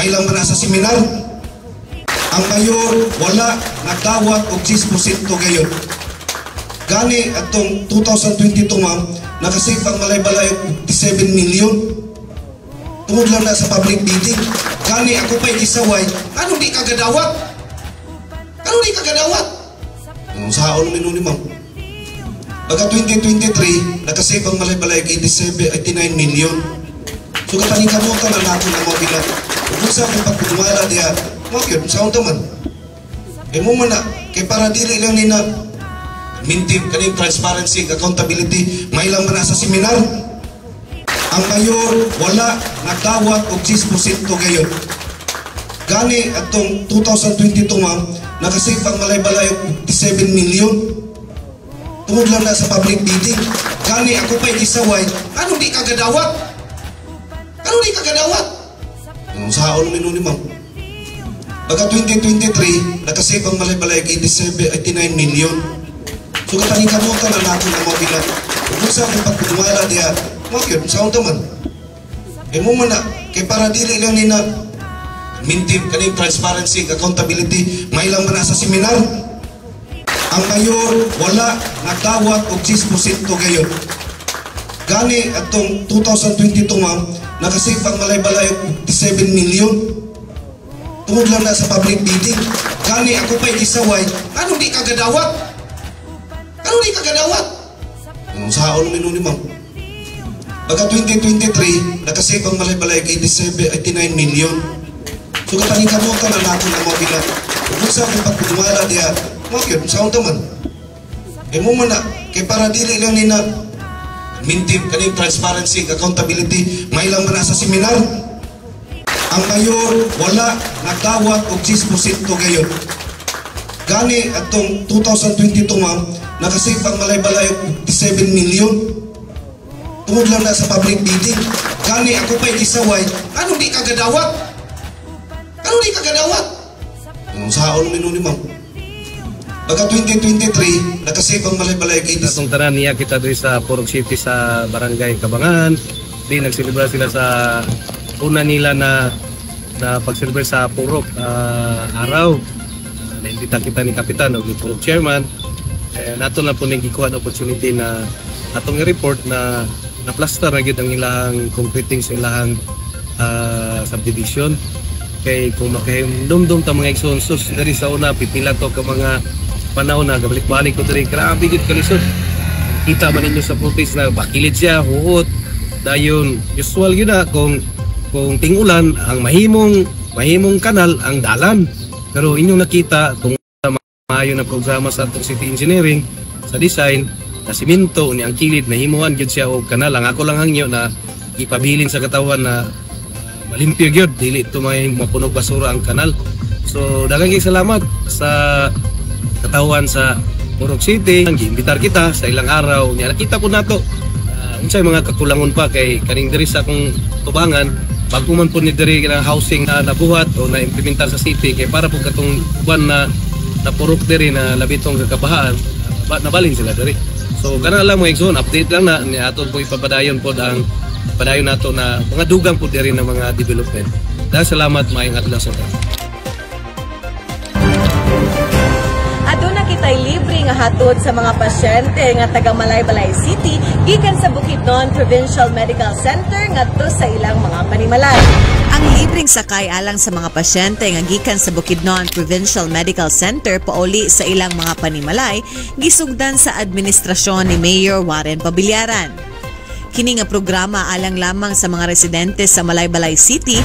mailang man sa seminar. Ang mayor wala nagdawat og 6% gayon. Gani atong 2022 ma'am, nakasave ang Malaybalay og 7 million. Tungod lang na sa public bidding. Gani ako pa'y gisaway, ano di kagadawat? Ano di kagadawat? Saon naman ni ma'am. Pagka 2023, nakasave ang Malaybalay og 89 million. So kapaningkamutan na natin ang mga bilang. Kung sa akong pagpumala diya, mga saan naman? Mo man na, kay para dili lang nina maintain kaning transparency, accountability, may lang man na sa seminar. Ang mayor wala nagdawat og 6% gayon. Gani atong 2022 ma'am, nakasave ang Malaybalay og 7 million. Tungod lang na sa public bidding. Gani ako pa'y gisaway, ano di kagadawat? Ano di kagadawat? Saon naman ni ma'am. Pagka 2023, nakasave ang Malaybalay og 89 million. So kapaningkamutan na natin ang mga bilang. Kung sa akong pagpumala diya, mga saan naman? Mo man na, kay para dili lang nina maintain kaning transparency, accountability, may lang man na sa seminar. Ang mayor wala nagdawat og 6% gayon. Gani atong 2022 ma'am, nakasave ang Malaybalay og 7 million. Tungod lang na sa public bidding. Gani ako pa'y gisaway, ano di kagadawat? Ano di kagadawat? Saon naman ni ma'am. Pagka 2023, nakasave ang Malaybalay og 89 million. So kapaningkamutan na natin ang mga bilang. Kung sa akong pagpumala diya, mga saan naman? Mo man na, kay para dili lang nina maintain kaning transparency, accountability, may lang man na sa seminar. Ang mayor wala nagdawat og 6% gayon. Gani atong 2022 ma'am, nakasave ang Malaybalay og 7 million. Tungod lang na sa public bidding. Gani ako pa'y gisaway, ano di kagadawat? Ano di kagadawat? Saon naman ni ma'am. Pagka 2023, nakasave ang Malaybalay og 89. Itong tanan niya kita doon sa Purok City sa Barangay Kabangan. Di nagsilibra sila sa una nila na pag-celebrate sa Purok araw. Naimbita kita ni Kapitan o ni Purok Chairman. Nato na po nang gikuha na opportunity na atong i-report na na-plaster na ang ilang completing sa ilang subdivision. Kay kung makahimdumdum ta mga eksonsos dari sa una, pipila to ka mga panahon na gabalik-balik ko dari, grabe gid kalisod. Kita man ninyo sa footage na bakilid siya, huot. Dayon usual yun na kung ting-ulan ang mahimong kanal ang dalan. Pero inyong nakita kung maayo na programa sa city engineering sa design na simento ni ang kilid na himuan gyud siya og kanal. Ang ako lang hangyo na ipabilin sa katawan na malimpyo gyud, dili ito may mapunog basura ang kanal. So daghang salamat sa katawan sa Purok City. Giimbitar kita sa ilang araw niya nakita po nato unsay mga kakulangon pa kay kaning diri sa akong tubangan. Bago man po ni diri na housing na nabuhat o na-implementar sa city kay para po katong buwan na napurok diri na labitong kakabahaan, nabalin sila diri. So kana lang mga igsoon, update lang na ni aton po ipapadayon po ang padayon nato na mga dugang po diri ng mga development. Dahil salamat maayong adlaw sa tanan. Aduna kitay libre nga hatod sa mga pasyente nga taga Malaybalay City gikan sa Bukidnon Provincial Medical Center ngadto sa ilang mga panimalay. Ang libreng sakay alang sa mga pasyente nga gikan sa Bukidnon Provincial Medical Center pauli sa ilang mga panimalay gisugdan sa administrasyon ni Mayor Warren Pabilyaran. Kini nga programa alang lamang sa mga residente sa Malaybalay City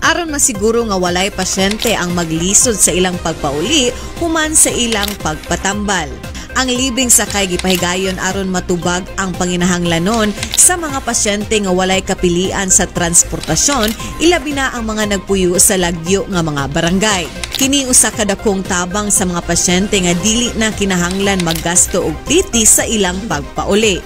aron masiguro nga walay pasyente ang maglisod sa ilang pagpauli human sa ilang pagpatambal. Ang libreng sakay gipahigayon aron matubag ang panginahanglanon sa mga pasyente nga walay kapilian sa transportasyon, ilabi na ang mga nagpuyo sa lagyo nga mga barangay. Kini usa ka dakong tabang sa mga pasyente nga dili na kinahanglan maggasto og titi sa ilang pagpauli.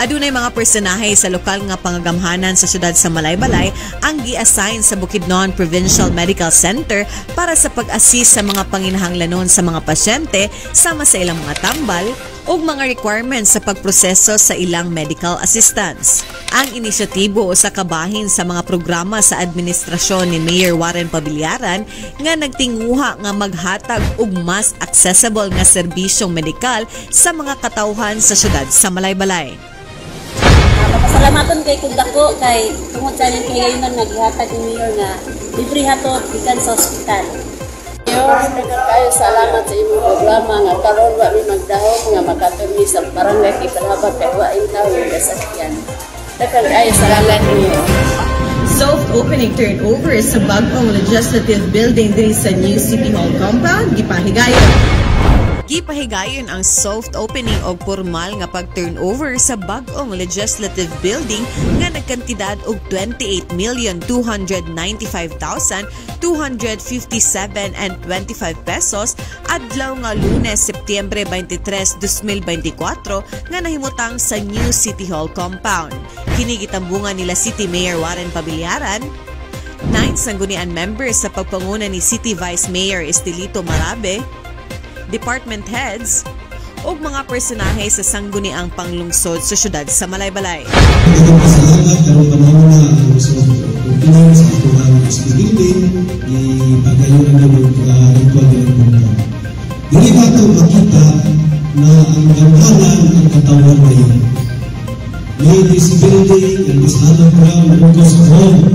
Adunay mga personahe sa lokal nga pangagamhanan sa syudad sa Malaybalay ang gi-assign sa Bukidnon Provincial Medical Center para sa pag-assist sa mga panginahanglanon sa mga pasyente sama sa ilang mga tambal ug mga requirements sa pagproseso sa ilang medical assistance. Ang inisyatibo sa kabahin sa mga programa sa administrasyon ni Mayor Warren Pabillaran nga nagtinguha nga maghatag og mas accessible nga serbisyong medikal sa mga katawhan sa syudad sa Malaybalay. Pasalamaton kay kung dako kay tungod sa ning kay man naghatag ni Mayor nga libre hatod gikan sa ospital. Mayor, kayo salamat sa imong programa nga karon wa mi magdahom nga makaturni sa barangay kay Kalabag kay wa intaw yung kasakyan. Daghang kayo salamat niyo. Soft opening turnover sa bagong legislative building diri sa new City Hall compound gipahigayon. Gipahigayon ang soft opening o formal nga pag-turnover sa bagong legislative building nga nagkantidad og 28,295,257.25 pesos adlaw nga Lunes, Setyembre 23, 2024 nga nahimutang sa new City Hall compound. Kini gitambungan nila City Mayor Warren Pabillaran, 9 sanggunian members sa pagpanguna ni City Vice Mayor Estelito Marabe, department heads ug mga personahe sa sangguniang panglungsod sa syudad sa Malaybalay. Salamat karon panahon na ang opinan sa atuang building ipagayon na ng ritual ng program. Dili ba ito makita na ang gamhanan ang katawan ngayon? May this building and this underground focus home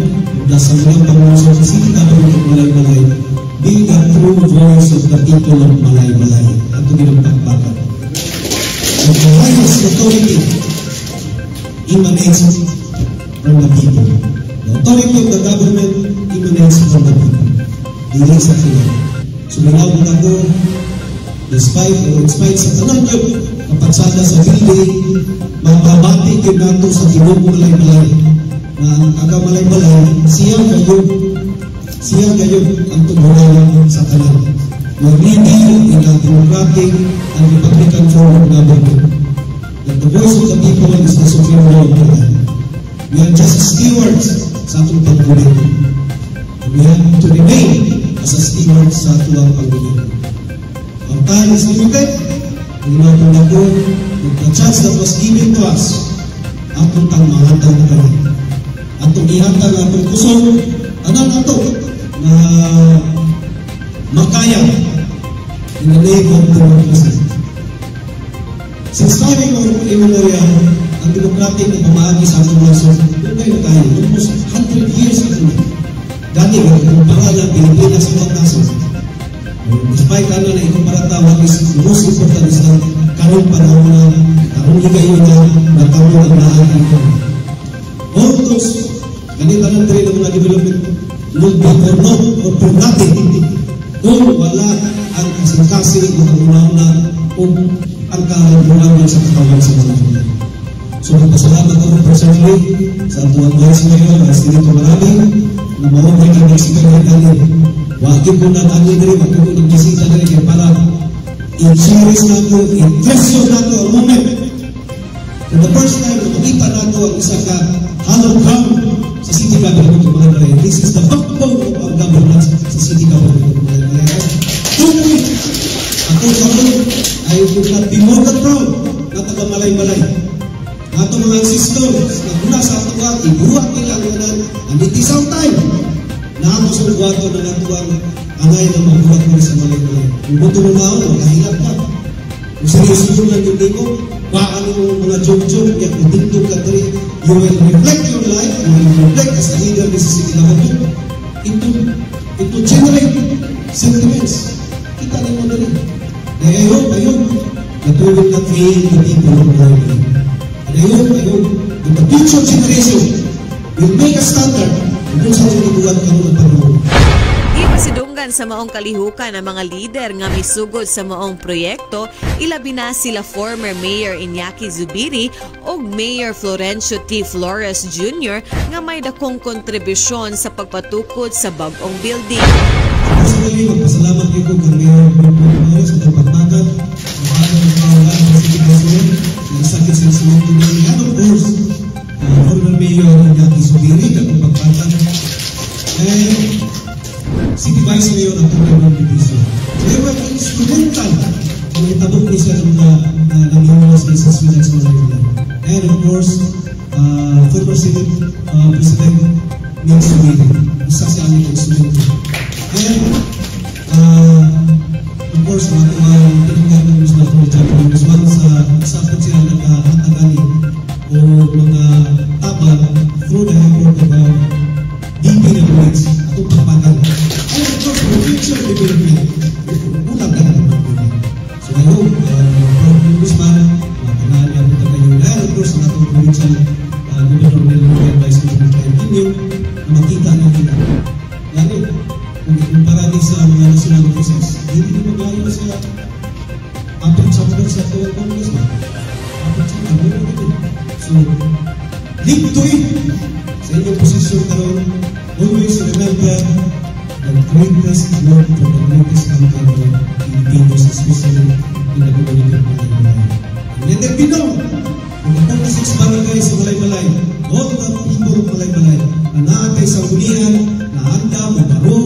na sa mga panglungsod sa City Government of Malaybalay being a true voice of the people of Malaybalay. Ato ginagpakbakan. The highest authority emanates from the people. The authority of the government emanates from the people. Dili sa sila. So minawag ako, despite sa tanang yun, kapatsada sa building, mapabati yun nato sa tinuong Malaybalay na ang aga Malaybalay, siya gayon ang tumuhayan sa kanan. Mag-leading in a democratic and republican form of government. That the voice of the people is the supreme law of the land. We are just stewards sa atong paggulit. We have to remain as a steward sa atong paggulit. Our time is limited. Ginawag ako, the chance that was given to us, atong tangmahatag na kami. Atong ihatag atong kusog, anang ato na makaya in the name of democracy. Since time immemorial, ang democratic na pamaagi sa atong nasod, kung kayo makaya, almost 100 years ago. Dati, kung pangalan, Pilipinas sa mga nasod. Despite ano na ikumpara what is most important is that karong panahon na, karong ligayo na, natawag ang lahat ito. All those, ganito lang rin ang mga development would be for naught or for nothing kung wala ang kasing-kasing o ang kung ang kahalagunan sa katawan sa mga mga. So, nagpasalamat ako personally sa atuang Vice Mayor, Estelito Marabe, na maumay kami sa kanyang wakil ko na namin rin, wakil ko nagbisita na rin para i-cherish na ito, i-treasure na ito ang moment. For the first time, makita na ito ang isa ka hallowed ground sa City Government of Malaybalay. This is the backbone of our governance sa City Government of Malaybalay. Truly, ako karon ay would not be more than proud na taga Malaybalay. Ato mga ancestors na mula sa atuang ibuhat nila ang it is our time na ato sa buhato na atuang angay na magbuhat mo sa Malaybalay. Kung buto mo mao, nakahilap ka. Kung seryoso lang yung dito, paano mo mga joke-joke, yan kung dito ka rin, you will reflect your life, you will reflect as a leader of the City Government into generate sentiments. Kita rin mo na rin. And I hope, that we will not fail the people of Malaybalay. And I hope, that the future generation will make a standard kung saan inibuhat ka ng panahon. Ipasidunggan sa maong kalihukan ang mga lider nga misugod sa maong proyekto, ilabi na sila former Mayor Iñaki Zubiri o Mayor Florencio T. Flores Jr. nga may dakong kontribusyon sa pagpatukod sa bagong building. Personally, magpasalamat kayo kung Mayor Florencio sa pagpagpagad, ang mga sa City Council, ang sakit sa mga City Vice Mayor at Tulang Division. So they were instrumental na itabok ni siya nag-iwas ng sa Sweden sa Malaybalan. And of course, former Senate President Nick Sumili, isa siya ang instrumento. And of course, mga tinigyan ng Ms. Dr. Champion, sa sapot sila nagkakatagani o mga tabang through the effort of DPWH atong pagpagal. And of course, for future development, ulang ka na naman. So I hope, Congressman, makalaan niya po tayo. And of course, ang atong provincial Governor and Vice President continue na makita natin. Lalo, kung parami sa mga national offices, hindi magayon sa apat chapter sa Tuwang Congressman. Apat chapter, so, link to it sa inyong posisyon karon. Always remember the greatest work for the greatest country of Filipinos, especially in the community of Malaybalay. And let it be known, kung the 46 barangay sa Malaybalay, all the people of Malaybalay, na naatay sa unihan, na handa, magparo,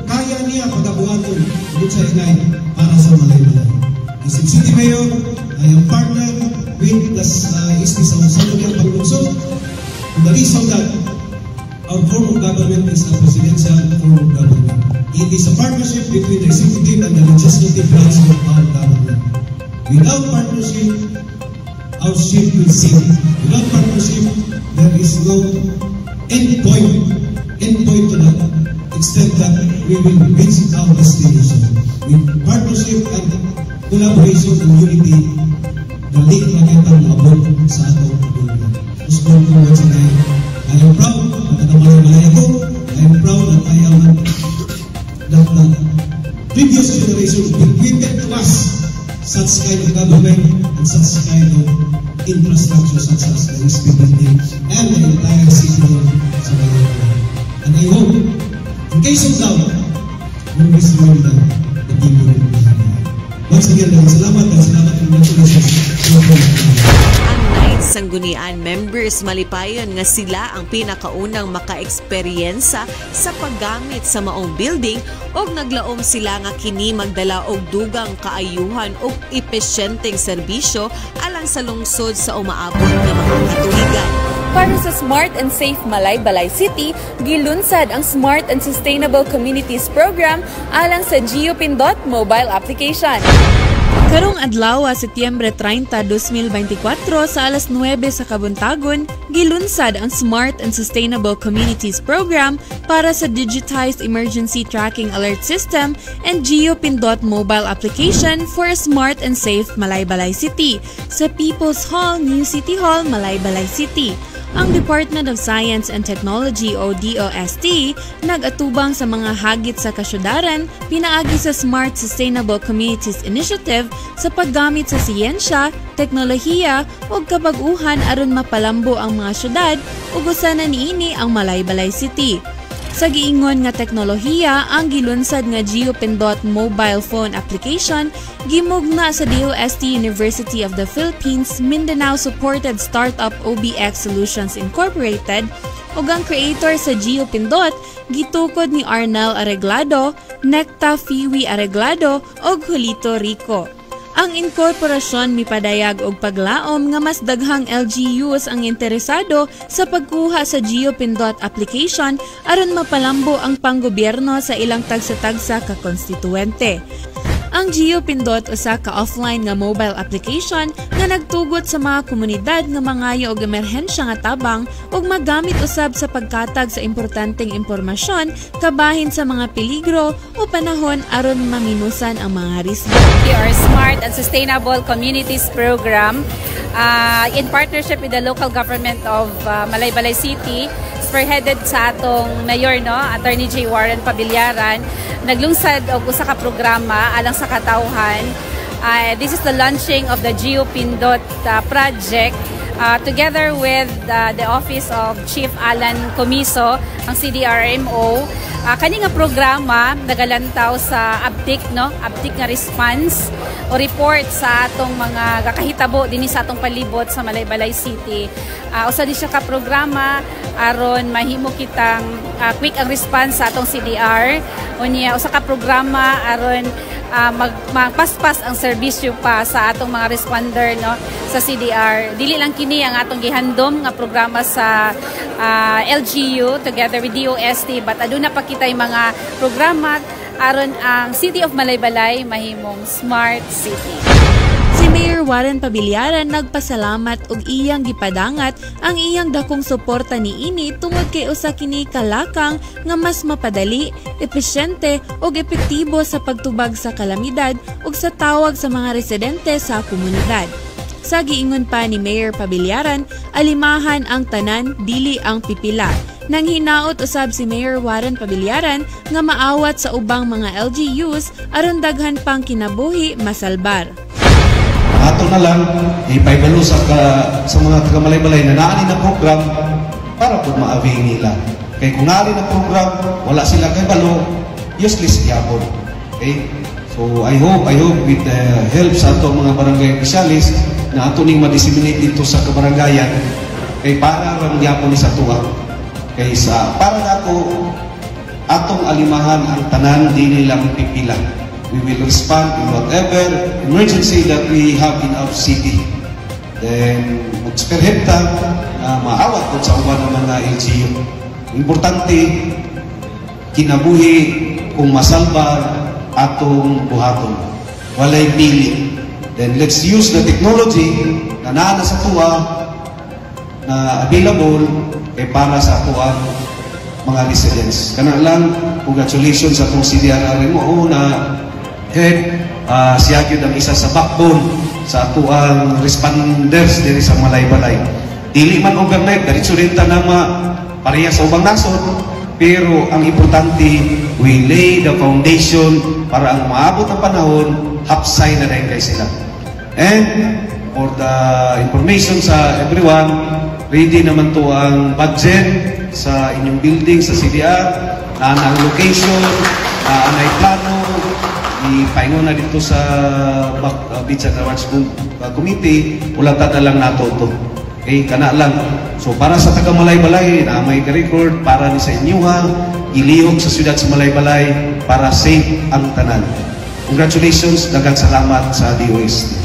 kaya niya pag-abuhaton doon sa inay para sa Malaybalay. As City Mayor, I am partner with the SB sa Saludyan Paglunsod. The reason that our form of government is a presidential form of government. It is a partnership between the executive and the legislative branch of our government. Without partnership, our ship will sink. Without partnership, there is no end point to that extent that we will reach our destination. With partnership and collaboration and unity, the link na kitang maabot sa atong pagulungan. Gusto ko once again, I am proud na taga-Malaybalay ako. I am proud that I am that the previous generation bequeathed to us such kind of government and such kind of infrastructure such as the SB building and the entire city sa Malaybalay. And I hope, in case of doubt, always remember the people of Malaybalay. Once again, salamat and congratulations. Ang Knights Sanggunian members malipayon nga sila ang pinakaunang maka-eksperyensa sa paggamit sa maong building og naglaom sila nga kini magdala og dugang kaayuhan og epesyenteng serbisyo alang sa lungsod sa umaabot nga mga katuigan. Para sa Smart and Safe Malaybalay City, gilunsad ang Smart and Sustainable Communities Program alang sa Gio Pindot mobile application. Karong adlaw, Setyembre 30, 2024 sa alas 9 sa kabuntagon, gilunsad ang Smart and Sustainable Communities Program para sa Digitized Emergency Tracking Alert System and Gio Pindot mobile application for a Smart and Safe Malaybalay City sa People's Hall, New City Hall, Malaybalay City. Ang Department of Science and Technology o DOST nag-atubang sa mga hagit sa kasyudaran pinaagi sa Smart Sustainable Communities Initiative sa paggamit sa siyensya, teknolohiya o kabag-uhan aron mapalambo ang mga syudad ug usa na niini ang Malaybalay City. Sa giingon nga teknolohiya, ang gilunsad nga Gio Pindot mobile phone application gimugna sa DOST University of the Philippines Mindanao-supported startup OBX Solutions Incorporated ug ang creator sa Gio Pindot gitukod ni Arnel Areglado, Necta Fiwi Areglado ug Julito Rico. Ang inkorporasyon mipadayag og paglaom nga mas daghang LGUs ang interesado sa pagkuha sa Gio Pindot application aron mapalambo ang panggobyerno sa ilang tagsa-tagsa ka konstituwente. Ang Gio Pindot usa ka offline nga mobile application nga nagtugot sa mga komunidad nga mangayo og emerhensya nga tabang ug magamit usab sa pagkatag sa importanteng impormasyon kabahin sa mga peligro o panahon aron maminusan ang mga risgo. Our Smart and Sustainable Communities Program in partnership with the local government of Malaybalay City, spearheaded sa atong mayor, Attorney J. Warren Pabillaran, naglungsad og usa ka programa alang sa katawhan. This is the launching of the Gio Pindot project together with the Office of Chief Alan Comiso, ang CDRMO, kani nga programa nagalantaw sa abtik, no? Abtik nga response o report sa atong mga kakahitabo dinhi sa atong palibot sa Malaybalay City. Usa di siya ka programa aron mahimo kitang quick ang response sa atong CDR. Unya usa ka programa aron magpaspas ang serbisyo pa sa atong mga responder, no, sa CDR. Dili lang kini ang atong gihandom nga programa sa LGU together with DOST, but aduna pa kitay mga programa aron ang City of Malaybalay mahimong smart city. Si Mayor Warren Pabillaran nagpasalamat og iyang gipadangat ang iyang dakong suporta niini tungod kay usa kini kalakang nga mas mapadali, epesyente ug epektibo sa pagtubag sa kalamidad ug sa tawag sa mga residente sa komunidad. Sa giingon pa ni Mayor Pabillaran, alimahan ang tanan, dili ang pipila. Nang hinaot usab si Mayor Warren Pabillaran nga maawat sa ubang mga LGUs aron daghan pang kinabuhi masalbar. Ato na lang, ipaibalo sa mga taga-Malaybalay na naani na program para po maabing nila. Kaya kung naani na program, wala sila kay balo, useless yapon. Okay? So I hope with the help sa ato mga barangay officialis na ato ning ma-disseminate dito sa kabarangayan, kay para ram yapon ni sa tuwa. Kay para nato atong alimahan ang tanan, di nilang pipila. We will respond in whatever emergency that we have in our city. Then, mag-spearhead ta na maawat po sa uban ng mga LGU. Importante, kinabuhi kung masalbar atong buhaton. Walay pili. Then, let's use the technology na naana sa tuwa na available para sa tuwa mga residents. Kana lang, congratulations sa itong CDRMO na siya yun ang isa sa backbone sa atuang responders diri sa Malaybalay. Dili man overnight, diretso rin ta na pareha sa ubang nasod, pero ang importante, we lay the foundation para ang maabot ng panahon, hapsay na rin kay sila. And for the information sa everyone, ready naman to ang budget sa inyong building sa CDR, na ang location, anay plano, ipaingon na dito sa Beach and Rewards Committee, ulatad na lang nato ito. Okay, kana lang. So para sa taga Malaybalay na may record para ni sa inyo ha, ilihog sa siyudad sa Malaybalay para safe ang tanan. Congratulations, daghang salamat sa DOST.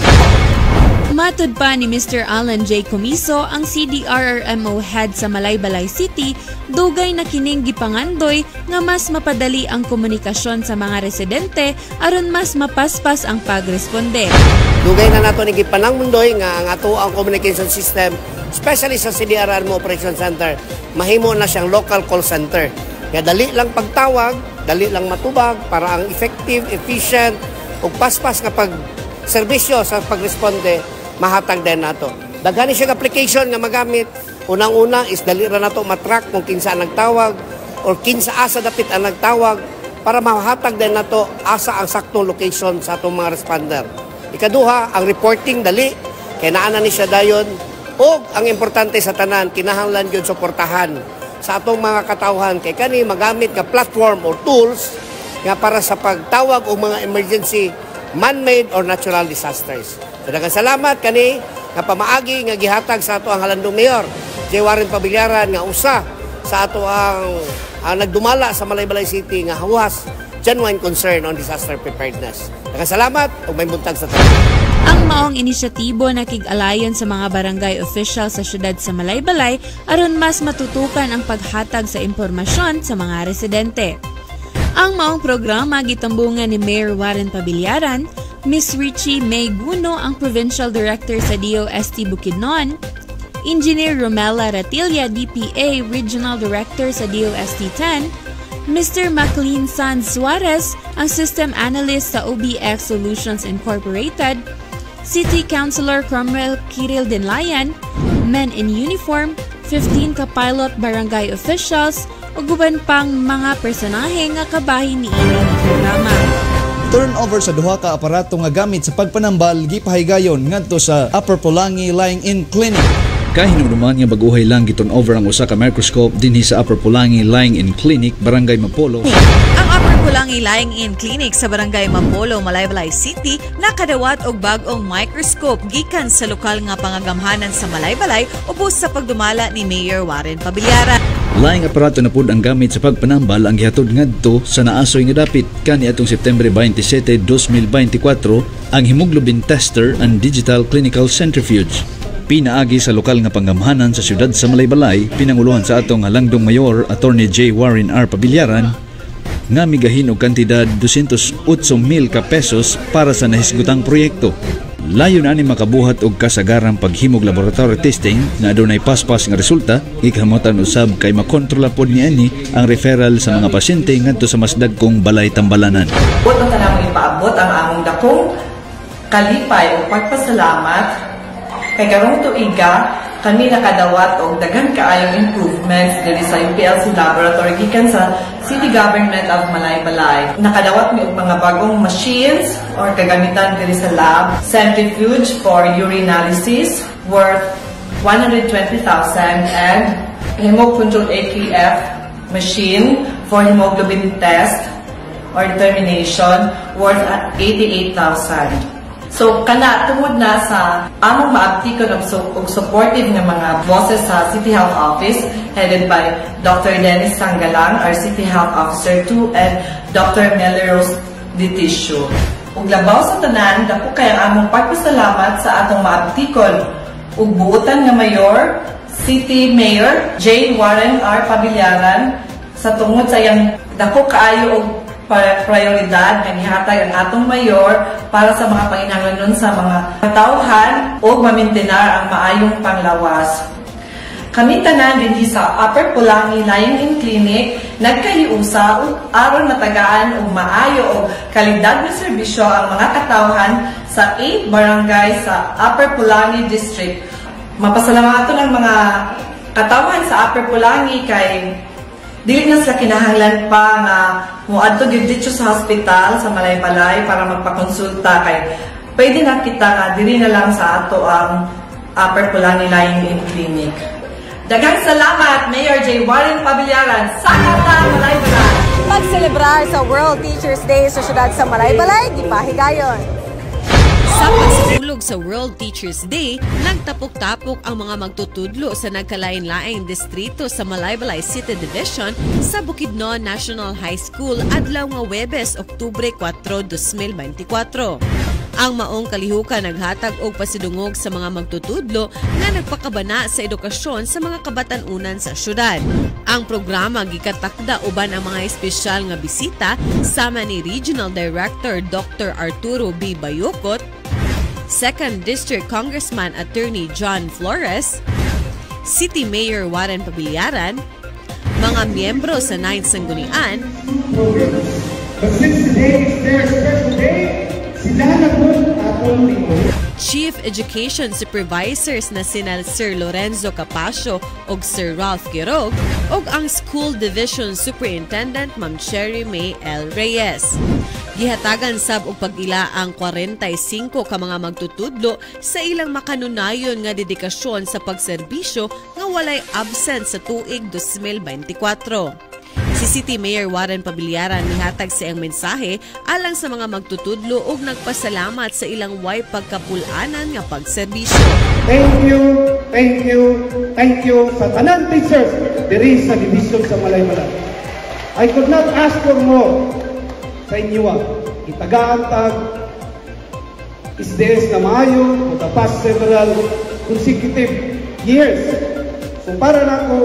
Matud pa ni Mr. Alan J. Comiso, ang CDRRMO head sa Malaybalay City, dugay na kining gipangandoy nga mas mapadali ang komunikasyon sa mga residente aron mas mapaspas ang pagresponde. Dugay na nato ni gipanangmundoy nga ang ato ang communication system, especially sa CDRRMO Operation Center, mahimo na siyang local call center. Kaya dali lang pagtawag, dali lang matubag para ang effective, efficient ug paspas nga pag-serbisyo sa pagresponde mahatag din nato. Daghani siya application nga magamit. Unang-una is dali ra nato matrack kung kinsa ang nagtawag or kinsa asa dapit ang nagtawag para mahatag din nato asa ang saktong location sa atong mga responder. Ikaduha, ang reporting dali kay naa na ni siya dayon ug ang importante sa tanan kinahanglan gyud suportahan sa atong mga katawhan kay kani magamit nga platform or tools nga para sa pagtawag og mga emergency man-made or natural disasters. Daghang salamat kani nga pamaagi nga gihatag sa ato ang halandong mayor J. Warren Pabillaran nga usa sa ato ang nagdumala sa Malaybalay City nga hawas genuine concern on disaster preparedness. Daghang salamat ug may buntag sa tanan. Ang maong inisyatibo nakig-alayon sa mga barangay official sa syudad sa Malaybalay aron mas matutukan ang paghatag sa impormasyon sa mga residente. Ang maong programa gitambungan ni Mayor Warren Pabillaran, Ms. Richie May Guno ang Provincial Director sa DOST Bukidnon, Engineer Romela Ratilla, DPA Regional Director sa DOST 10, Mr. Maclean San Suarez ang System Analyst sa OBX Solutions Incorporated, City Councilor Cromwell Kiril Dinlayan, men in uniform, 15 ka-pilot barangay officials, ug uban pang mga personahe nga kabahin ni ining programa. Turnover sa duha ka aparato nga gamit sa pagpanambal gipahigayon ngadto sa Upper Pulangi Lying-in Clinic. Kahinuman nga baguhay lang giton over ang usa ka microscope dinhi sa Upper Pulangi Lying-in Clinic, Barangay Mapolo. Ang Upper Pulangi Lying-in Clinic sa Barangay Mapolo, Malaybalay City nakadawat og bag-ong microscope gikan sa lokal nga pangagamhanan sa Malaybalay ubos sa pagdumala ni Mayor Warren Pabillaran. Laing aparato na pud ang gamit sa pagpanambal ang gihatod ngadto sa naasoy nga dapit kani atong September 27, 2024 ang hemoglobin tester and digital clinical centrifuge. Pinaagi sa lokal nga panggamhanan sa siyudad sa Malaybalay, pinanguluhan sa atong halangdong mayor Attorney J. Warren R. Pabillaran nga migahin og kantidad 208,000 ka pesos para sa nahisgutang proyekto. Layo na ni makabuhat og kasagarang paghimog laboratory testing nga adunay paspas nga resulta, gikahamotan usab kay makontrola pod niani ang referral sa mga pasyente ngadto sa mas dagkong balay tambalanan. Buot na tanang ipaabot ang among dakong kalipay o pagpasalamat kay karong tuiga kami nakadawat og daghang kaayong improvements diri sa UPLC laboratory gikan sa City Government of Malaybalay. Nakadawat mi og mga bagong machines or kagamitan diri sa lab, centrifuge for urinalysis worth 120,000 and hemocontrol AKF machine for hemoglobin test or determination worth 88,000. So, kana tungod na sa among maabtikon og supportive nga mga bosses sa City Health Office headed by Dr. Dennis Sangalang, our City Health Officer 2, and Dr. Melrose Ditisio. Ug labaw sa tanan, dako kay ang among pagpasalamat sa atong maabtikon ug buotan nga Mayor, City Mayor J. Warren R. Pabillaran sa tungod sa iyang dako kaayo og prioridad nga gihatag ang atong mayor para sa mga panginahanglanon sa mga katawhan o mamintenar ang maayong panglawas. Kami tanan dinhi sa Upper Pulangi Lying-in Clinic nagkahiusa aron matagaan og maayo og kalidad nga serbisyo ang mga katawhan sa 8 barangay sa Upper Pulangi District. Mapasalamatan ang mga katawhan sa Upper Pulangi kay dili na sila kinahanglan pa nga muadto gyud dito sa hospital sa Malaybalay para magpakonsulta kay pwede na kita nga diri na lang sa ato ang Upper Pulangi Lying-in Clinic. Daghang salamat Mayor J. Warren Pabillaran sa Katang Malaybalay. Pagselebrar sa World Teachers Day sa siyudad sa Malaybalay, gipahigayon. Sa pagsulog sa World Teachers Day, nagtapok-tapok ang mga magtutudlo sa nagkalain-laing distrito sa Malaybalay City Division sa Bukidnon National High School adlaw nga Huwebes, Oktubre 4, 2024. Ang maong kalihukan naghatag og pasidungog sa mga magtutudlo nga nagpakabana sa edukasyon sa mga kabatan-unan sa syudad. Ang programa gikatakda uban ang mga espesyal nga bisita sama ni Regional Director Dr. Arturo B. Bayukot, 2nd District Congressman Attorney John Flores, City Mayor Warren Pabillaran, mga miyembro sa 9th Sanggunian, Chief Education Supervisors na sina Sir Lorenzo Capacio ug Sir Ralph Quirog ug ang School Division Superintendent Ma'am Cherry May L. Reyes. Gihatagan sab og pag-ila ang 45 ka mga magtutudlo sa ilang makanunayon nga dedikasyon sa pagserbisyo nga walay absent sa tuig 2024. Si City Mayor Warren Pabillaran nihatag sa iyang mensahe alang sa mga magtutudlo ug nagpasalamat sa ilang way pagkapul-anan nga pagserbisyo. Thank you sa tanan teachers diri sa division sa Malaybalay. I could not ask for more sa inyo. Itagaan tag SDS na maayo for the past several consecutive years. So para na ako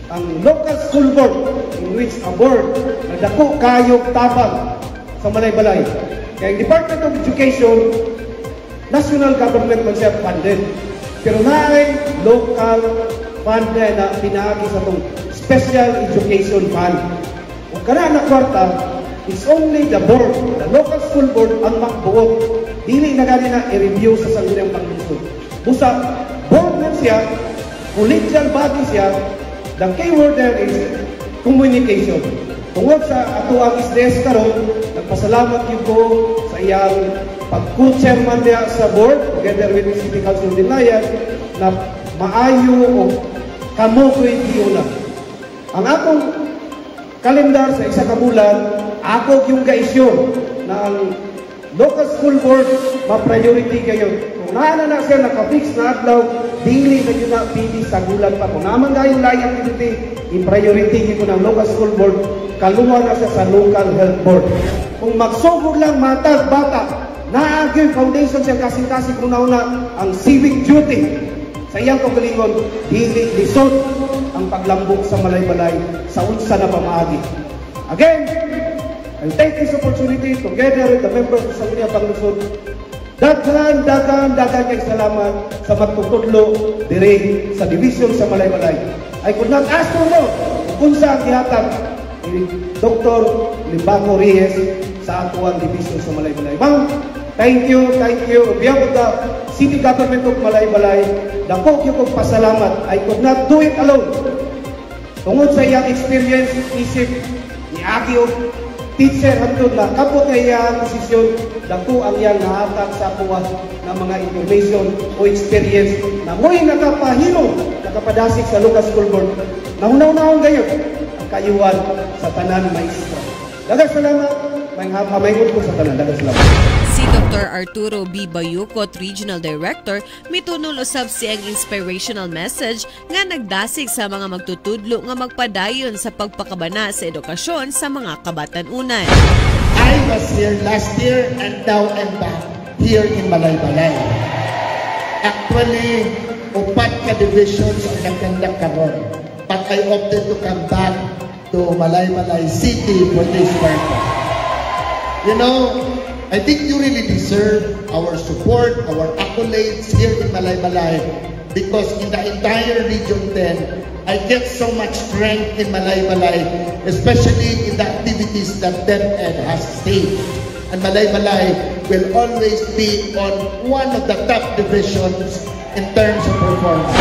ang local school board in which a board na dako kayog tabang sa Malaybalay. Kaya ang Department of Education, national government man siya funded. Pero naay local fund na pinaagi sa itong Special Education Fund. Kung kana na kwarta, it's only the board, the local school board ang makbuot. Dili na gani na i-review sa sangguniang panglusod. Busa, board na siya, collegial body siya. The keyword there is communication. Tungod sa ato ang SDS karon, nagpasalamat yun ko sa iyang pag-co-chairman niya sa board, together with the City Council Dinayan, na maayo o kamo ko'y giuna. Ang akong kalendar sa isa ka bulan, ako yung gaisyon na ang local school board ma-priority kayo. Kung na siya nakafix na adlaw, dili na yun na pili sa bulan pa. Kung naman na yung layak activity, i-priority ko ng local school board, kaluwa na siya sa local health board. Kung magsugod lang matag bata, naagay foundation siya kasing-kasing kung nauna ang civic duty. Sa iyang kagalingon, dili lisod ang paglambok sa Malaybalay sa unsa na pamaagi. Again, I take this opportunity together with the members of Sangguniang Panglusod. Dagan kay salamat sa magtutudlo dire sa division sa Malaybalay. I could not ask for more kung sa gihatag ni Dr. Libango Reyes sa atuang division sa Malaybalay. Ma'am, thank you. On behalf of the City Government of Malaybalay, dako ko pasalamat. I could not do it alone. Tungod sa iyang experience, isip ni Agio, teacher hantod na kapot na iyang posisyon, dako ang iyang nahatag sa kuha ng mga information o experience na mo'y nakapadasig sa local school board. Nahunaw-naon gayon ang kayuhan sa tanan maestra. Daghang salamat, may ko sa tanan. Daghang salamat. Si Dr. Arturo B. Bayukot, Regional Director, mitunol usab siyang inspirational message nga nagdasig sa mga magtutudlo nga magpadayon sa pagpakabana sa edukasyon sa mga kabatanunan. I was here last year and now I'm back here in Malaybalay. Actually, upat ka divisions ang nagkandak karon, but I opted to come back to Malaybalay City for this purpose. You know, I think you really deserve our support, our accolades here in Malaybalay, because in the entire Region 10, I get so much strength in Malaybalay, especially in the activities that DepEd has staged. And Malaybalay will always be on one of the top divisions in terms of performance.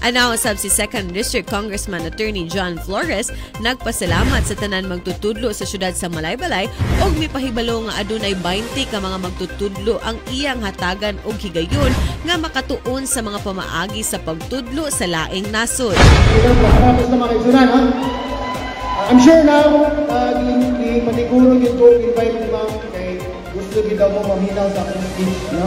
Anausab si 2nd District Congressman Attorney John Flores, nagpasalamat sa tanan magtutudlo sa syudad sa Malaybalay og mipahibalo nga adunay 20 ka mga magtutudlo ang iyang hatagan og higayon nga makatuon sa mga pamaagi sa pagtudlo sa laing nasod. I'm sure now, di paniguro yung ko invite mo kay gusto kita mo maminaw sa akong speech, no?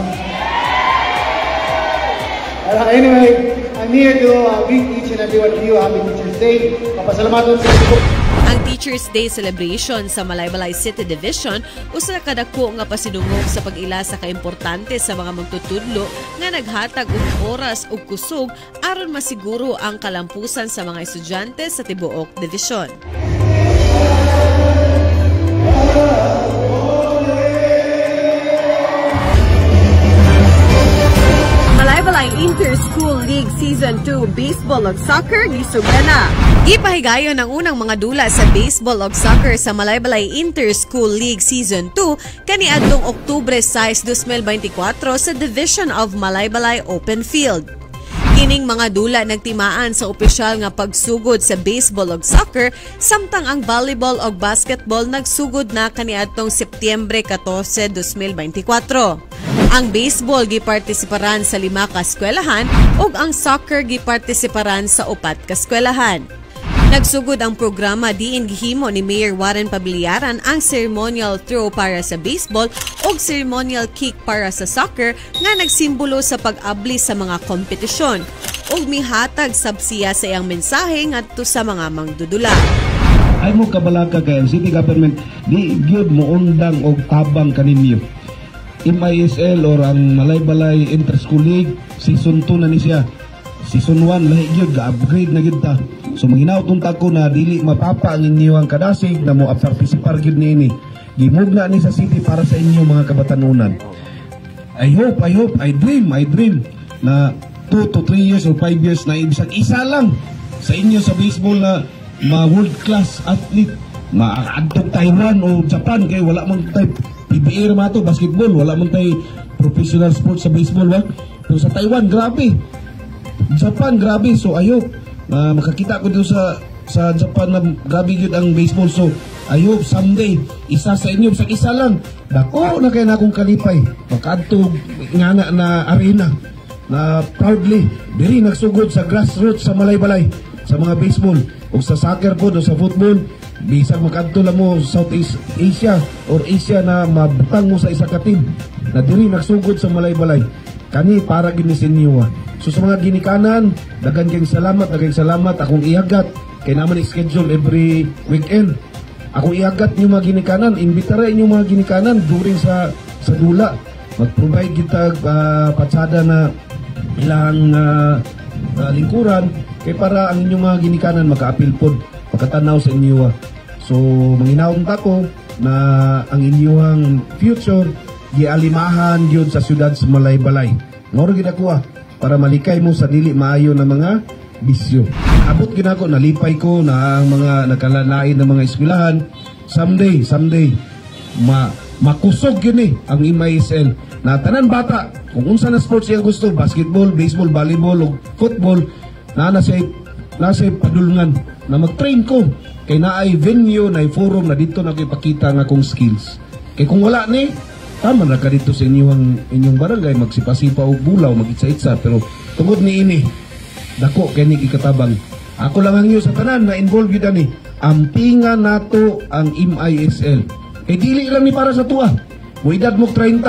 Anyway, I'm here to greet each and every one of you. Happy Teacher's Day. Papasalamatan sa inyo. Ang Teacher's Day celebration sa Malaybalay City Division usa ka dako nga pasidungog sa pag-ila sa kaimportante sa mga magtutudlo nga naghatag og oras ug kusog aron masiguro ang kalampusan sa mga estudyante sa tibuok division. Malaybalay Inter-School League Season 2 Baseball ug Soccer gisugana. Gipahigayon ang unang mga dula sa baseball ug soccer sa Malaybalay Inter-School League Season 2 kaniadtong Oktubre 6, 2024 sa Division of Malaybalay Open Field. Kining mga dula nagtimaan sa opisyal nga pagsugod sa baseball ug soccer, samtang ang volleyball ug basketball nagsugod na kaniadtong Setyembre 14, 2024. Ang baseball gipartisiparan sa 5 ka eskwelahan ug ang soccer gipartisiparan sa 4 ka eskwelahan. Nagsugod ang programa diin gihimo ni Mayor Warren Pabiliaran ang ceremonial throw para sa baseball ug ceremonial kick para sa soccer nga nagsimbolo sa pag-abli sa mga kompetisyon ug mihatag sabsiya sa iyang mensahe ngadto sa mga mangdudula. Ay mo kabalaka kay ang city government di gyud mo undang og tabang kaninyo. MISL or ang Malaybalay Inter-School League season 2 na ni siya. Season 1 lahi gyud ga-upgrade na gyud ta. So manginaw tunta ko na dili mapapa ang inyo ang kadasig na mo participar gyud niini. Gimugna ni sa city para sa inyo mga kabatanunan. I hope, I dream na 2 to 3 years or 5 years na ibisag isa lang sa inyo sa baseball na world class athlete maadtong Taiwan o Japan kay wala man tayo PBA naman ito, basketball, wala man tayo professional sports sa baseball, ba? Pero sa Taiwan, grabe. Japan, grabe. So, ayok, makakita ko dito sa Japan na grabe yun ang baseball. So, ayok, someday, isa sa inyo, sa isa lang, dako na kayo na akong kalipay. Makadtog nga na arena. na proudly diri nagsugod sa grassroots sa Malaybalay sa mga baseball o sa soccer po o sa football. Bisag makadto lang mo Southeast Asia or Asia na mabutang mo sa isa ka team na diri nagsugod sa Malaybalay. Kani para gini sa inyo. So sa mga ginikanan, daghang salamat akong iagat kay naman schedule every weekend. Akong iagat niyo mga ginikanan, imbitara inyo mga ginikanan during sa dula. Mag-provide kita patsada na ilang lingkuran kay para ang inyong mga ginikanan maka-apil pod pagkatanaw sa inyo. So manginawon ta ko na ang inyong future gialimahan gyud sa syudad sa Malaybalay. Ngoro gid ako para malikay mo sa dili maayo na mga bisyo. Abot gid ako, nalipay ko na ang mga nagkalalain na mga eskwelahan. Someday makusog yun ang MISL na tanan bata kung unsa na sports siya gusto, basketball, baseball, volleyball o football, na nasa padulngan na mag-train ko kay naay venue, naay forum na dito na ipakita ng akong skills. Kay kung wala ni, tama na ka dito sa inyong barangay, magsipa-sipa o bulaw, mag-itsa-itsa, pero tungod ni ini dako kay ni ikatabang. Ako lang ang iyo sa tanan na involved yun ani. Ampingan nato ang MISL. Kay dili lang ni para sa tuwa. Mo edad mo 30.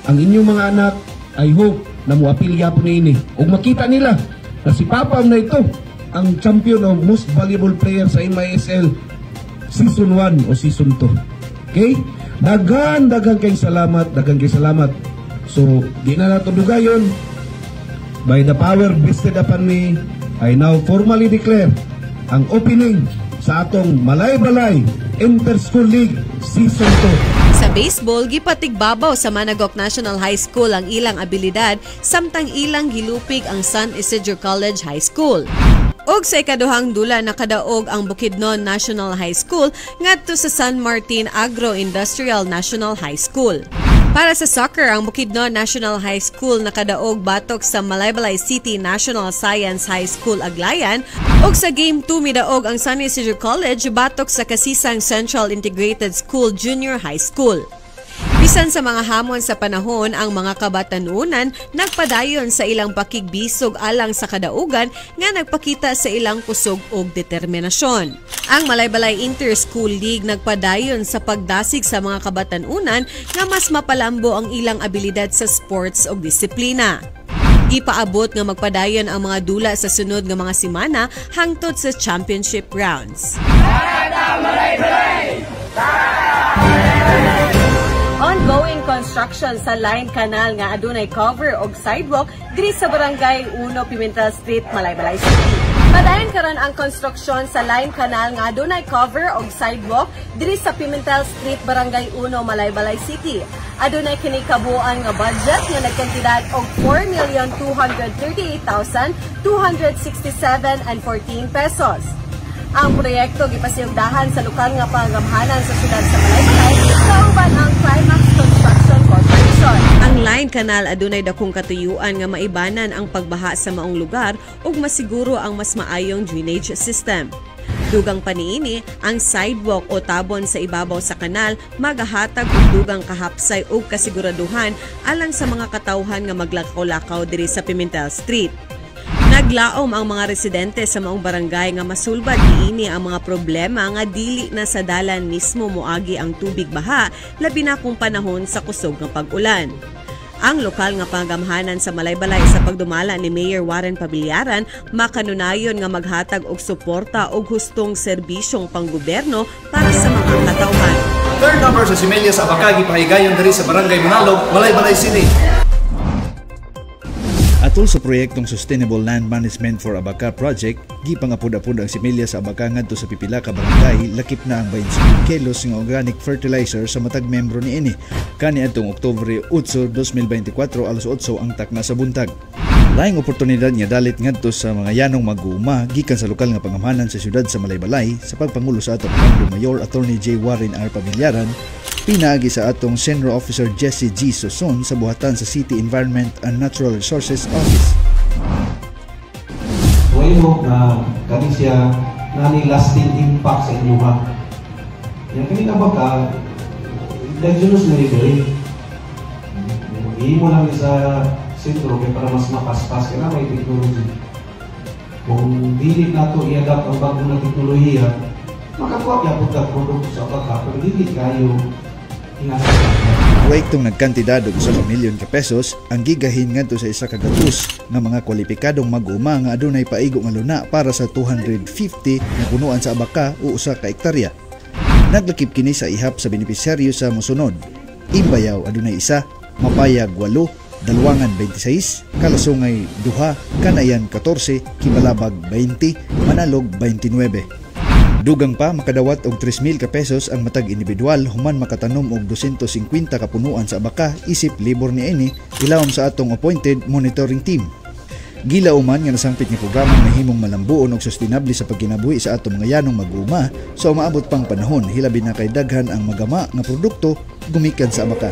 Ang inyong mga anak, I hope na muapil yapon ni ini. Ug makita nila na si Papa na ito ang champion o most valuable player sa MISL season 1 o season 2. Okay? Dagan kay salamat. So, di na nato dugayon. By the power vested upon me, I now formally declare ang opening sa atong Malaybalay Inter-School League Season 2. Sa baseball, gipatigbabaw sa Managok National High School ang ilang abilidad samtang ilang gilupig ang San Isidro College High School. Og sa ikaduhang dula nakadaog ang Bukidnon National High School ngadto sa San Martin Agro-Industrial National High School. Para sa soccer, ang Bukidnon National High School nakadaog batok sa Malaybalay City National Science High School Aglayan ug sa Game 2 midaog ang San Isidro College batok sa Kasisang Central Integrated School Junior High School. Bisan sa mga hamon sa panahon, ang mga kabatanunan nagpadayon sa ilang pakigbisog alang sa kadaugan nga nagpakita sa ilang kusog ug determinasyon. Ang Malaybalay Inter-School League nagpadayon sa pagdasig sa mga kabatanunan nga mas mapalambo ang ilang abilidad sa sports ug disiplina. Ipaabot nga magpadayon ang mga dula sa sunod nga mga semana hangtod sa championship rounds. Ongoing construction sa Line Canal nga adunay cover og sidewalk diri sa Barangay 1 Pimentel Street, Malaybalay City. Padayon karon ang construction sa Line Canal nga adunay cover og sidewalk diri sa Pimentel Street, Barangay 1, Malaybalay City. Adunay kini kabuuan nga budget nga nagkantidad og 4,238,267.14 pesos. Ang proyekto gipasiugdahan sa lokal nga pangamhanan sa siyudad sa Malaybalay kauban ang Climax Construction Corporation. Ang Line Canal adunay dakong katuyuan nga maibanan ang pagbaha sa maong lugar ug masiguro ang mas maayong drainage system. Dugang paniini, ang sidewalk o tabon sa ibabaw sa kanal magahatag og dugang kahapsay ug kasiguraduhan alang sa mga katawhan nga maglakaw-lakaw diri sa Pimentel Street. Naglaom ang mga residente sa maong barangay nga masulbad niini ang mga problema nga dili na sa dalan mismo moagi ang tubig baha labi na kung panahon sa kusog nga pag-ulan. Ang lokal nga pangamhanan sa Malaybalay sa pagdumala ni Mayor Warren Pabillaran makanunayon nga maghatag og suporta og hustong serbisyong panggobyerno para sa mga katawhan. Third number sa Similya sa Abacagi pahigayon diri sa Barangay Manalog, Malaybalay City. Atol sa proyektong Sustainable Land Management for Abaca Project, gipangapod-apod ang similya sa Abaca ngadto sa pipila ka barangay, lakip na ang 25 kilos nga organic fertilizer sa matag membro niini. Kani adtong Oktubre 8, 2024 alas 8 ang takna sa buntag. Laing oportunidad nga dalit ngadto sa mga yanong mag-uuma gikan sa lokal nga pangamhanan sa siyudad sa Malaybalay sa pagpangulo sa atong Mayor Attorney J. Warren R. Pabillaran, pinagi sa atong Senior Officer Jesse G. Soson sa buhatan sa City Environment and Natural Resources Office. Tuway mo na kami siya nani lasting impact sa inyo ha. Yan kami na baka indigenous na rin. Hindi mo lang sa sentro kay para mas mapaspas kaya may teknology. Kung dili nato i-adapt ang bagong na teknolohiya, makakuha niya po ang produkto sa abaka, pero dili kayo Huwag itong nagkantidad og 1 milyon ka pesos ang gigahin ngadto sa isa ka gatus nga mga kwalipikadong mag-uma nga adunay paigo nga luna para sa 250 na punuan sa abaka o usa ka hektarya. Naglakip kini sa ihap sa benepisyaryo sa mosunod. Imbayaw adunay isa, Mapayag 8, Dalwangan 26, Kalasungay 2, Kanayan 14, Kibalabag 20, Manalog 29. Dugang pa makadawat og 3,000 ka pesos ang matag individual human makatanom og 250 ka punuan sa abaka isip libor ni ini ilawom sa atong appointed monitoring team. Gilauman nga nasangpit ni programa mahimong malambuon og sustainable sa pagkinabuhi sa atong mga yanong mag-uuma so maabot pang panahon hilabi na kay daghan ang magama nga produkto gumikan sa abaka.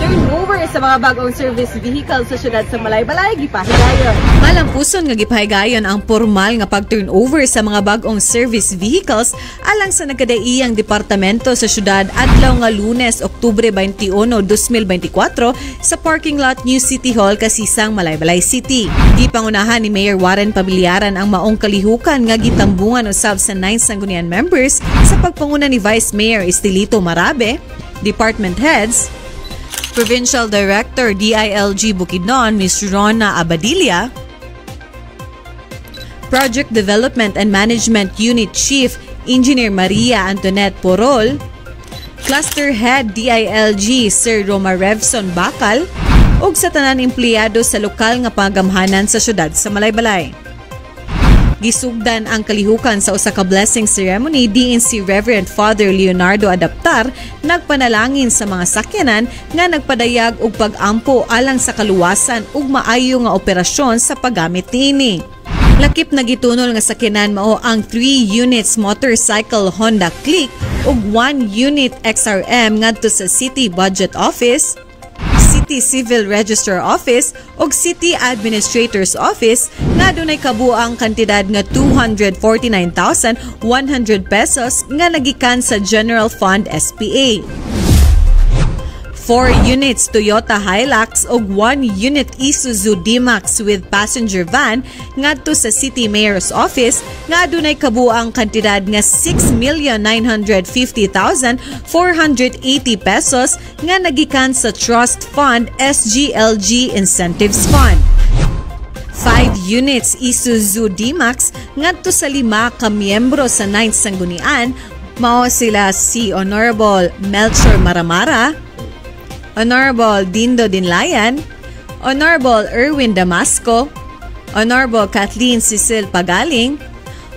Turnover sa mga bagong service vehicle sa syudad sa Malaybalay, gipahigayon. Malampuson nga gipahigayon ang formal nga pag-turnover sa mga bagong service vehicles alang sa nagkadaiyang departamento sa syudad adlaw nga Lunes, Oktubre 21, 2024 sa parking lot New City Hall kasisang Malaybalay City. Gipangunahan ni Mayor Warren Pabiliaran ang maong kalihukan nga gitambungan usab sa 9 sanggunian members sa pagpanguna ni Vice Mayor Estelito Marabe, department heads, Provincial Director DILG Bukidnon, Ms. Rona Abadilla, Project Development and Management Unit Chief Engineer Maria Antoinette Porol, Cluster Head DILG Sir Roma Revson Bakal, ug sa tanan empleyado sa lokal nga pagamhanan sa syudad sa Malaybalay. Gisugdan ang kalihukan sa usa ka blessing ceremony diin si Reverend Father Leonardo Adaptar nagpanalangin sa mga sakyanan nga nagpadayag og pag-ampo alang sa kaluwasan ug maayo nga operasyon sa paggamit niini. Lakip na gitunol nga sakyanan mao ang 3 units motorcycle Honda Click ug 1 unit XRM ngadto sa City Budget Office, City Civil Register Office ug City Administrator's Office nga dunay kabuang kantidad nga 249,100 pesos nga nagikan sa General Fund SPA. 4 units Toyota Hilux ug 1 unit Isuzu D-Max with passenger van ngadto sa City Mayor's Office nga adunay kabuang kantidad nga 6,950,480 pesos nga nagikan sa Trust Fund SGLG Incentives Fund. 5 units Isuzu D-Max ngadto sa 5 ka miyembro sa 9th Sanggunian mao sila si Honorable Melchor Maramara, Honorable Dindo Dinlayan, Honorable Erwin Damasco, Honorable Kathleen Cecil Pagaling,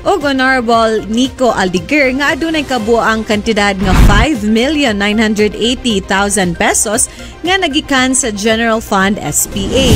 ug Honorable Nico Aldiger nga adunay kabuang kantidad nga 5,980,000 pesos nga nagikan sa General Fund SPA.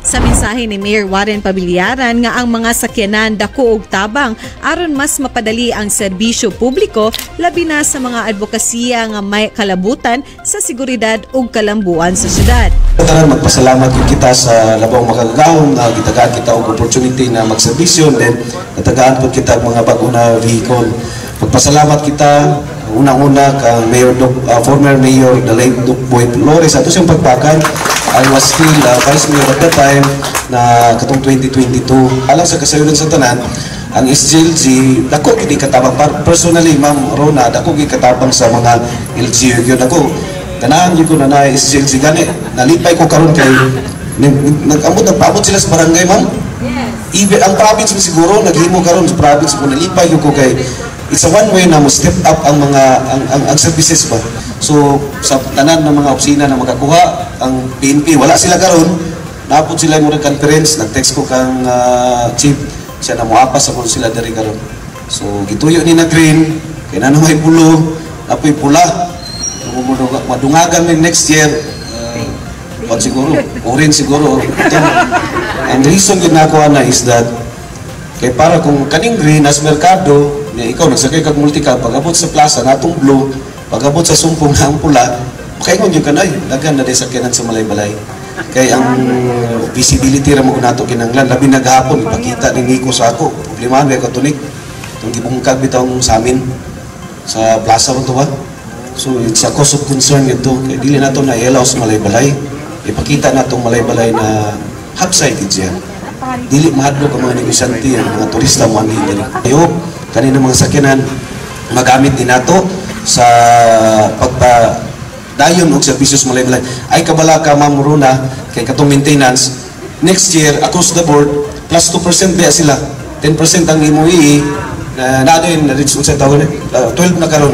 Sa mensahe ni Mayor Warren Pabiliaran nga ang mga sakyanan dako og tabang aron mas mapadali ang serbisyo publiko labi na sa mga advokasya nga may kalabutan sa seguridad ug kalambuan sa syudad. Magpasalamat kita sa labang makagagahom na gitagaan kita og opportunity na magserbisyo then natagaan po kita mga bago na vehicle. Magpasalamat kita unang-una kang former Mayor the late Duke Boy Flores ato siyang pagpakan. I was still Vice Mayor at that time na katong 2022. Alang sa kasayuran sa tanan, ang SGLG, dako gini katabang. Personally, Ma'am Rona, dako gini katabang sa mga LGU yun. Ako, ganahan yun ko na SGLG gani. Nalipay ko karon kay, nagpaabot sila sa barangay, Ma'am? Yes. Ang province mo siguro, naghimo karon sa province mo, nalipay ko kay, it's a one way na mo step up ang mga ang services ba. So sa tanan ng mga opisina na makakuha ang PNP wala sila karon napod sila mo conference nag-text ko kang chief siya na moapas sa sila diri karon. So gituyo ni na green kay nano may pulo apoy pula madungagan ni next year pag siguro orange siguro ang reason gid nako ana is that kay para kung kaning green as merkado ikaw nagsakay kag multicab pag-abot sa plaza natong blue pag-abot sa sumpong na ang pula makaingon yung kanay daghan na sakyanan sa Malaybalay kay ang visibility ra mo nato kinanglan labi naghapon ipakita ni Nico sa ako problemahan kay katunik itong gibungkag bitong sa amin sa plaza mo to ba So it's a cause of concern ito. Kaya dili nato na i-allow sa Malaybalay. Ipakita natong Malaybalay na hapsided siya. Dili mahadlok ang mga negosyante, ang mga turista mo angin dili. Ayok, kanina mga sakyanan magamit din nato sa pagpadayon og serbisyo sa Malaybalay. Ay kabala ka Ma'am Rona kay katong maintenance next year across the board plus 2% ba sila. 10% ang MOE na din na reach sa tawon 12 na karon.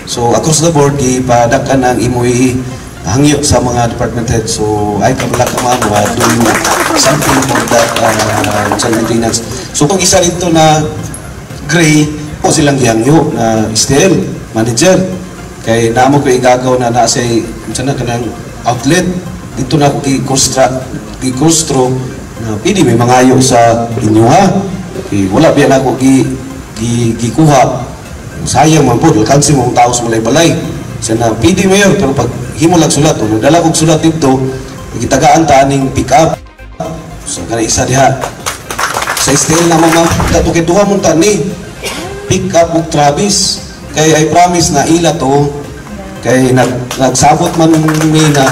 So across the board ipadagkan ang MOE hangyo sa mga department head. So ay kabala ka Ma'am doing something for that maintenance. So kung isa dito na gray o silang gihangyo na STL manager kay namo ko igagaw na nasa na kanang outlet dito na i-construct na pwede may mangayo sa inyo ha. Wala biya na ako gikuha. Sayang man po, alkansi mong tao sa Malaybalay. Sana pwede mayor, pero pag himulag sulat, dala kong sulat dito, gitagaan ta aning pick up. So kana isa diha. Sa STL na mga tatukiduha mong tani, pick up og Travis. Kay I promise na ila to, kay nagsabot man mi na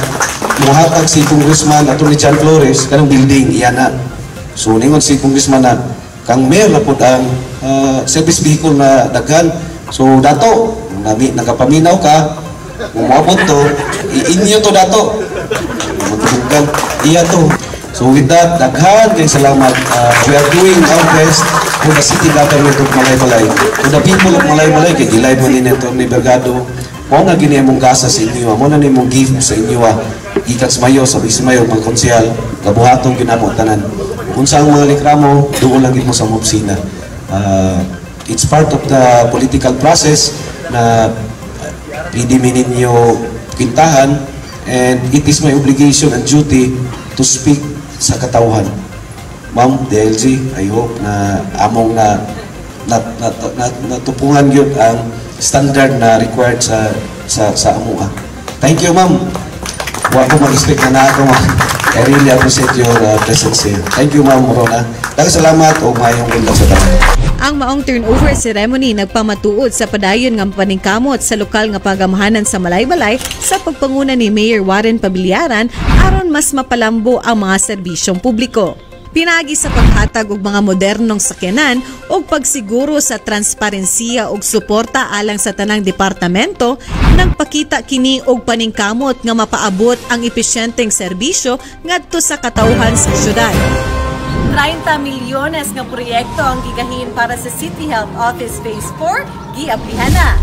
muhatag si Congressman ato ni Chan Flores kanang building iyan na. So ningon si Congressman na kang mayor na po ang service vehicle na daghan. So dato nagapaminaw ka umabot to inyo to dato magtugan iya to. So with that daghan kay salamat. We are doing our best for the city government of Malaybalay, to the people of Malaybalay. Kay gilay mo ni Atty. Bergado mo na gini mong gasa sa inyo, mo na ni mong gift sa inyo ikat sa mayo, sa bismayo, mga konsyal, kabuhatong ginamo tanan. Kung saan mga likramo, doon lang mo sa opisina. It's part of the political process na pwede ninyo pintahan, and it is my obligation and duty to speak sa katauhan. Ma'am, DLG, I hope na among natupungan yun ang standard na required sa amuha. Thank you, ma'am. Huwag ko mag-expect na ako, ma'am. I really appreciate your presence here. Thank you, ma'am Rona. Salamat o mayong ganda sa tayo. Ang maong turnover ceremony nagpamatuod sa padayon nga paningkamot sa lokal nga pagamahanan sa Malaybalay sa pagpanguna ni Mayor Warren Pabillaran aron mas mapalambo ang mga serbisyong publiko. Pinagi sa paghatag og mga modernong sakyanan ug pagsiguro sa transparensiya ug suporta alang sa tanang departamento, nagpakita kini og paningkamot nga mapaabot ang epesyenteng serbisyo ngadto sa katauhan sa syudad. 30 milyones nga proyekto ang gigahin para sa City Health Office Phase 4, giaplihan na.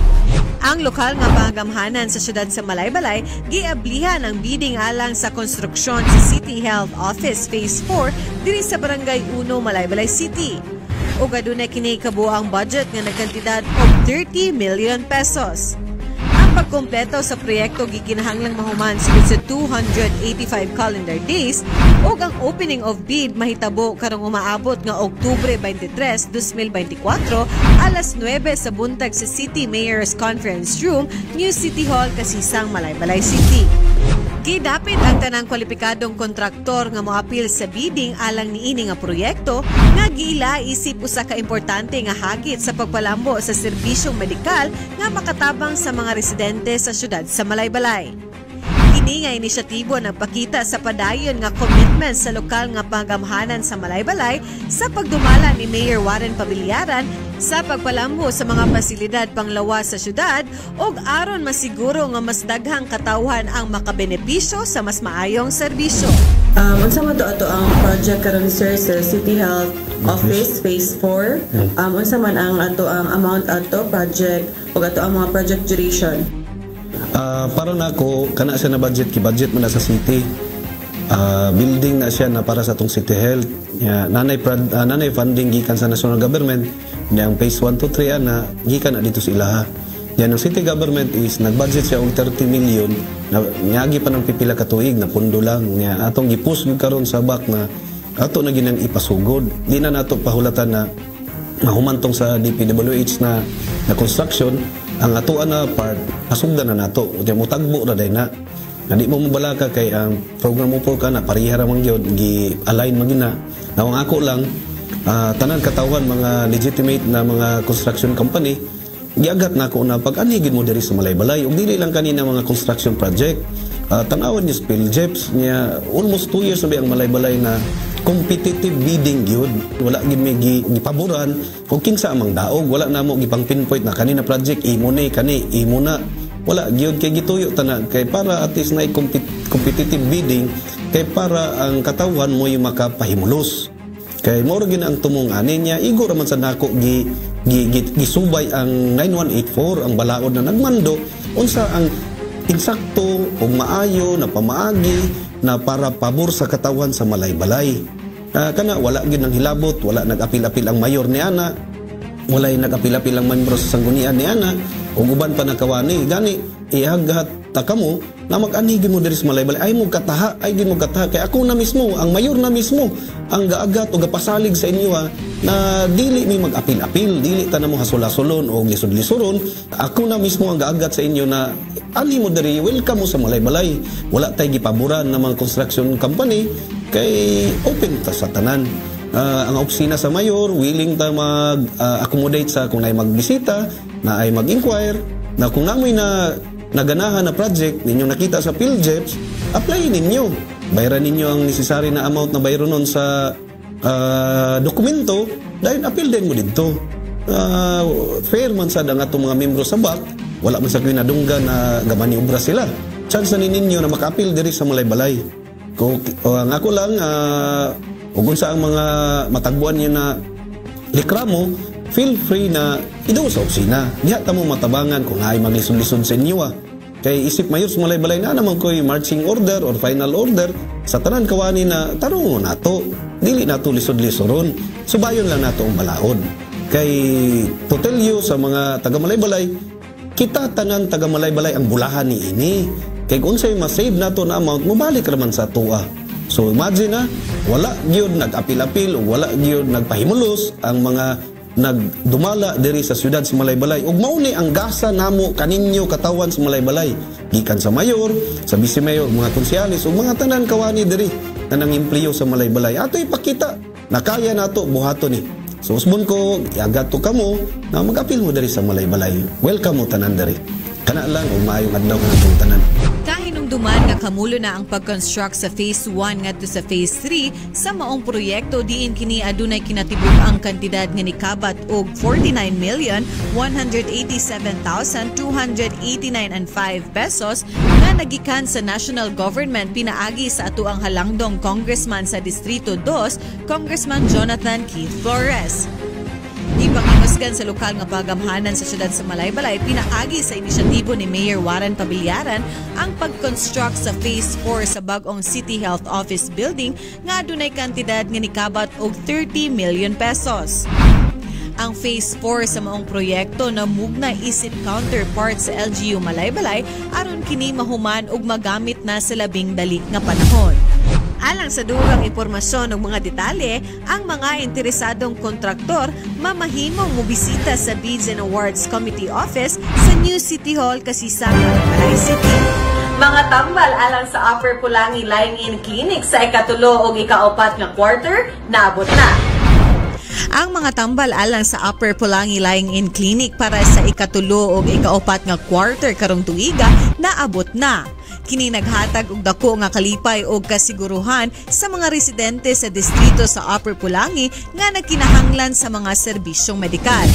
Ang lokal nga pangamhanan sa syudad sa Malaybalay, giablihan ang bidding alang sa konstruksyon sa City Health Office Phase 4 diri sa Barangay 1, Malaybalay City. Ug adunay kini kabuang budget nga nagkantidad og 30 million pesos. Ang pagkompleto sa proyekto gikinahanglang mahuman sa 285 calendar days ug ang opening of bid mahitabo karong umaabot nga Oktubre 23, 2024 alas 9 sa buntag sa City Mayor's Conference Room, New City Hall, Kasisang, Malaybalay City. Gidapit ang tanang kwalipikadong kontraktor nga moapil sa bidding alang niini nga proyekto nga gila isip usa ka importante nga hagit sa pagpalambo sa serbisyong medikal nga makatabang sa mga residente sa syudad sa Malaybalay. Kini nga inisyatibo nagpakita sa padayon nga commitment sa lokal nga pangamhanan sa Malaybalay sa pagdumala ni Mayor Warren Pabillaran sa pagpalambo sa mga pasilidad panglawas sa syudad ug aron masiguro nga mas daghang katawhan ang makabenepisyo sa mas maayong serbisyo. Unsa man to ato ang project karon sir sa City Health Office Phase 4? Unsa man ang ato ang amount ato project ug ato ang mga project duration? Para na ako, kana siya na budget, ki-budget mo na sa city. Building na siya na para sa itong City Health. Nanay funding gikan sa national government. Ang phase 1 to 3 na gikan na dito sa ilaha. Yan ang city government is nag-budget siya og 30 million na nyagi pa ng pipila ka tuig na pundo lang. Atong gipush karon sa back na ato na ginang ipasugod. Di na nato pahulatan na mahumantong sa DPWH na construction. Ang atuan na part, pasugdan na nato. Kaya mo tagbo na dahil na. Hindi mo mabala ka kay ang program mo po ka na parihara mang yun, gi-align magina. Na ang ako lang, tanan katawhan mga legitimate na mga construction company, giagat na ako na pag-anigin mo diri sa Malaybalay ug dili lang kanina mga construction project. Tanawan niyo PhilJeps niya almost 2 years na ang Malaybalay na competitive bidding gyud. Wala gid may gipaboran kung kinsa amang daog, wala na mo gipang pinpoint na kanina project imo ni kani imo na. Wala gyud kay gituyo tana kay para at least na competitive bidding kay para ang katawan mo yung makapahimulos. Kay moro gid ang tumong ani niya igo ra man sa nako gisubay ang 9184 ang balaod na nagmando unsa ang insakto o maayo na pamaagi na para pabor sa katawan sa Malaybalay. Kana wala gid nang hilabot, wala nag-apil-apil ang mayor ni ana, wala nag-apil-apil ang membro sa sanggunian ni ana, ug uban pa nakawani gani ihaghat ta kamo na mag-anigi mo diri sa Malaybalay ay mo kataha, ay gid mo kataha kay ako na mismo, ang mayor na mismo ang gaagat o gapasalig sa inyo na dili mi mag-apil-apil, dili ta na mo hasula-sulon o lisod-lisoron. Ako na mismo ang gaagat sa inyo na ali mo diri, welcome mo sa Malaybalay. Wala tay gipaboran na mga construction company kay open ta sa tanan. Ang opisina sa mayor willing ta mag-accommodate sa kung naay magbisita, na ay mag-inquire, na kung namoy na naganahan na project ninyo nakita sa PhilJeps, apply ninyo. Bayaran ninyo ang necessary na amount na bayro nun sa dokumento dahil appeal din mo dito. Fair man sad ang atong mga membro sa BAC, wala man sa kinadunggan na gamaniobra sila. Chance na ninyo na maka-appeal diri sa Malaybalay. Kung ako lang, kung sa ang mga matagbuan nyo na likramo, feel free na idaw sa opisina. Diha ta mo matabangan kung ay maglisod-lisod sa inyo Kay isip mayor sa Malaybalay na naman ko'y marching order or final order sa tanan kawani na tarungo nato. Dili nato lisod-lisoron. Subayon lang nato ang balaod. Kay to tell you sa mga taga Malaybalay, kita tanan taga Malaybalay ang bulahan ni ini. Kay kung sa'yo masave nato na amount, mabalik raman sa tuwa. So imagine wala gyud nag-apil-apil o wala gyud nagpahimulos ang mga nagdumala diri sa siyudad sa Malaybalay ug mauni ang gasa namo kaninyo katawan sa Malaybalay gikan sa mayor, sa vice mayor, mga konsehalis ug mga tanan kawani diri na nang-empleyo sa Malaybalay. Ato ipakita na kaya nato buhaton ni. So usbon ko iagato kamo na mag-apil mo diri sa Malaybalay. Welcome mo tanan diri. Kana lang ug maayong adlaw nga tanan. Kahinumduman nga kamulo na ang pag-construct sa Phase 1 ngadto sa Phase 3 sa maong proyekto diin kini adunay kinatibuk ang kantidad nga nikabat og 49,187,289.5 pesos nga nagikan sa national government pinaagi sa ato ang halangdong Congressman sa Distrito 2, Congressman Jonathan Keith Flores. Ipanghimusgan sa lokal nga pagamhanan sa siyudad sa Malaybalay, pinaagi sa inisyatibo ni Mayor Warren Pabillaran ang pag-construct sa Phase 4 sa bagong City Health Office Building nga adunay kantidad nga nikabat og 30 million pesos. Ang Phase 4 sa maong proyekto na mugna isip counterpart sa LGU Malaybalay aron kini mahuman og magamit na sa labing dali nga panahon. Alang sa durang impormasyon ng mga detalye, ang mga interesadong kontraktor mamahimong mobisita sa Bids and Awards Committee Office sa New City Hall, Kasisang, Malay City. Mga tambal alang sa Upper Pulangi Lying-in Clinic sa ikatulo o ikaapat nga quarter, naabot na. Ang mga tambal alang sa Upper Pulangi Lying-in Clinic para sa ikatulo o ikaapat nga quarter karong tuiga, naabot na. Kini naghatag og dako nga kalipay og kasiguruhan sa mga residente sa distrito sa Upper Pulangi nga nagkinahanglan sa mga serbisyong medikal.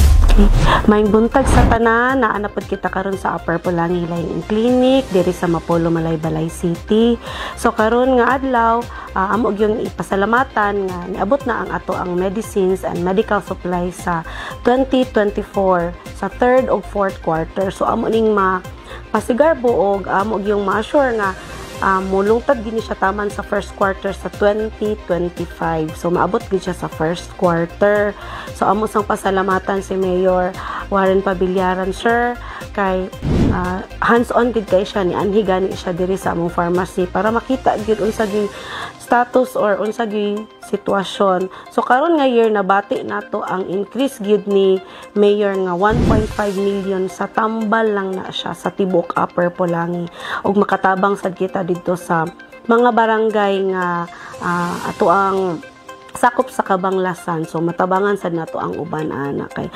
Maayong buntag sa tanan, naanapod kita karon sa Upper Pulangi Lying-in Clinic diri sa Mapolo, Malaybalay City. So karon nga adlaw, amo gyud ipasalamatan nga niabot na ang ato ang medicines and medical supplies sa 2024 sa 3rd ug 4th quarter. So amo ning pasigar buog amo yung ma-assure nga mulungtad gini siya taman sa first quarter sa 2025. So maabot gid siya sa first quarter. So amo sang pasalamatan si Mayor Warren Pabillaran sir kay hands-on gid kay siya ni anhi gani siya diri sa among pharmacy para makita gid unsa gyud status or unsa gyud sitwasyon. So karon nga year nabati nato ang increase gyud ni Mayor nga 1.5 million sa tambal lang na siya sa tibok Upper Pulangi ug makatabang sad kita didto sa mga barangay nga ato ang sakop sa Kabanglasan. So matabangan sad nato ang uban ana kay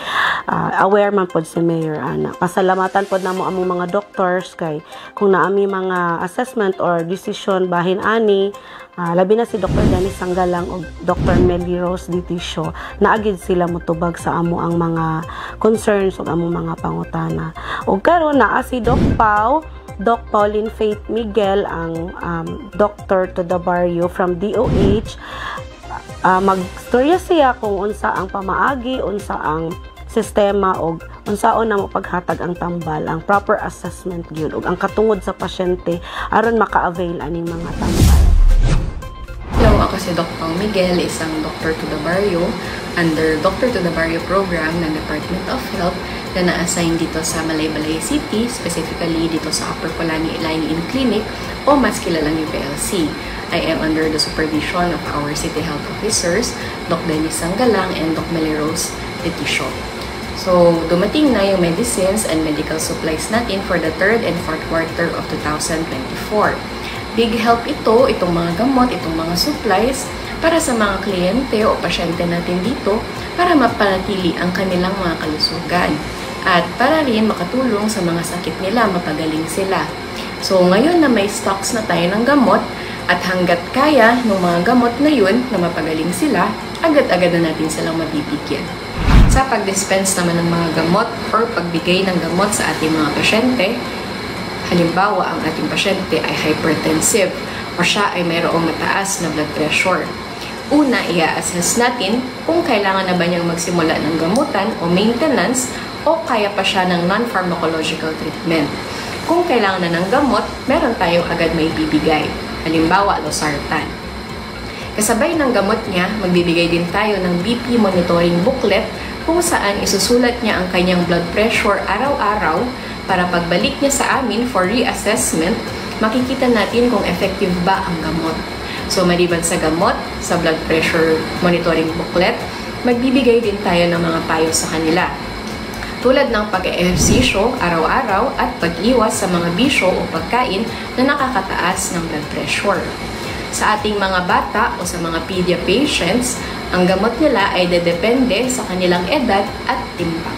aware man pod si Mayor ana. Pasalamatan pod namo among mga doctors kay kung naami mga assessment or decision bahin ani, labi na si Dr. Dennis Sanggalang o Dr. Melly Rose Ditisio, naagid sila motubag sa amo ang mga concerns ug among mga pangutana. Ug karon naa si Doc Pau, Doc Pauline Faith Miguel, ang doctor to the barrio from DOH. Magstorya siya kung unsa ang pamaagi, unsa ang sistema og unsaon na mo paghatag ang tambal, ang proper assessment gyud ug ang katungod sa pasyente aron maka-avail aning mga tambal. Hello, ako si Doc Pau Miguel, isang doctor to the barrio under Doctor to the Barrio program ng Department of Health na na-assign dito sa Malaybalay City, specifically dito sa Upper Pulangi Line-in Clinic o mas kilalang UPLC. I am under the supervision of our City Health Officers, Doc Dennis Sanggalang and Doc Melly Rose Ditisio. So, dumating na yung medicines and medical supplies natin for the 3rd and 4th quarter of 2024. Big help itong mga gamot, itong mga supplies para sa mga kliyente o pasyente natin dito para mapanatili ang kanilang mga kalusugan at para rin makatulong sa mga sakit nila, mapagaling sila. So, ngayon na may stocks na tayo ng gamot at hanggat kaya ng mga gamot na yun na mapagaling sila, agad-agad na natin silang mabibigyan. Sa pag-dispense naman ng mga gamot or pagbigay ng gamot sa ating mga pasyente, halimbawa ang ating pasyente ay hypertensive o siya ay mayroong mataas na blood pressure. Una, i-assess natin kung kailangan na ba niyang magsimula ng gamutan o maintenance o kaya pa siya ng non-pharmacological treatment. Kung kailangan na ng gamot, meron tayong agad may bibigay. Halimbawa, losartan. Kasabay ng gamot niya, magbibigay din tayo ng BP monitoring booklet kung saan isusulat niya ang kanyang blood pressure araw-araw para pagbalik niya sa amin for reassessment, makikita natin kung effective ba ang gamot. So, maliban sa gamot, sa blood pressure monitoring booklet, magbibigay din tayo ng mga payo sa kanila. Tulad ng pag-ehersisyo araw-araw at pag-iwas sa mga bisyo o pagkain na nakakataas ng blood pressure. Sa ating mga bata o sa mga pedia patients, ang gamot nila ay dedepende sa kanilang edad at timbang.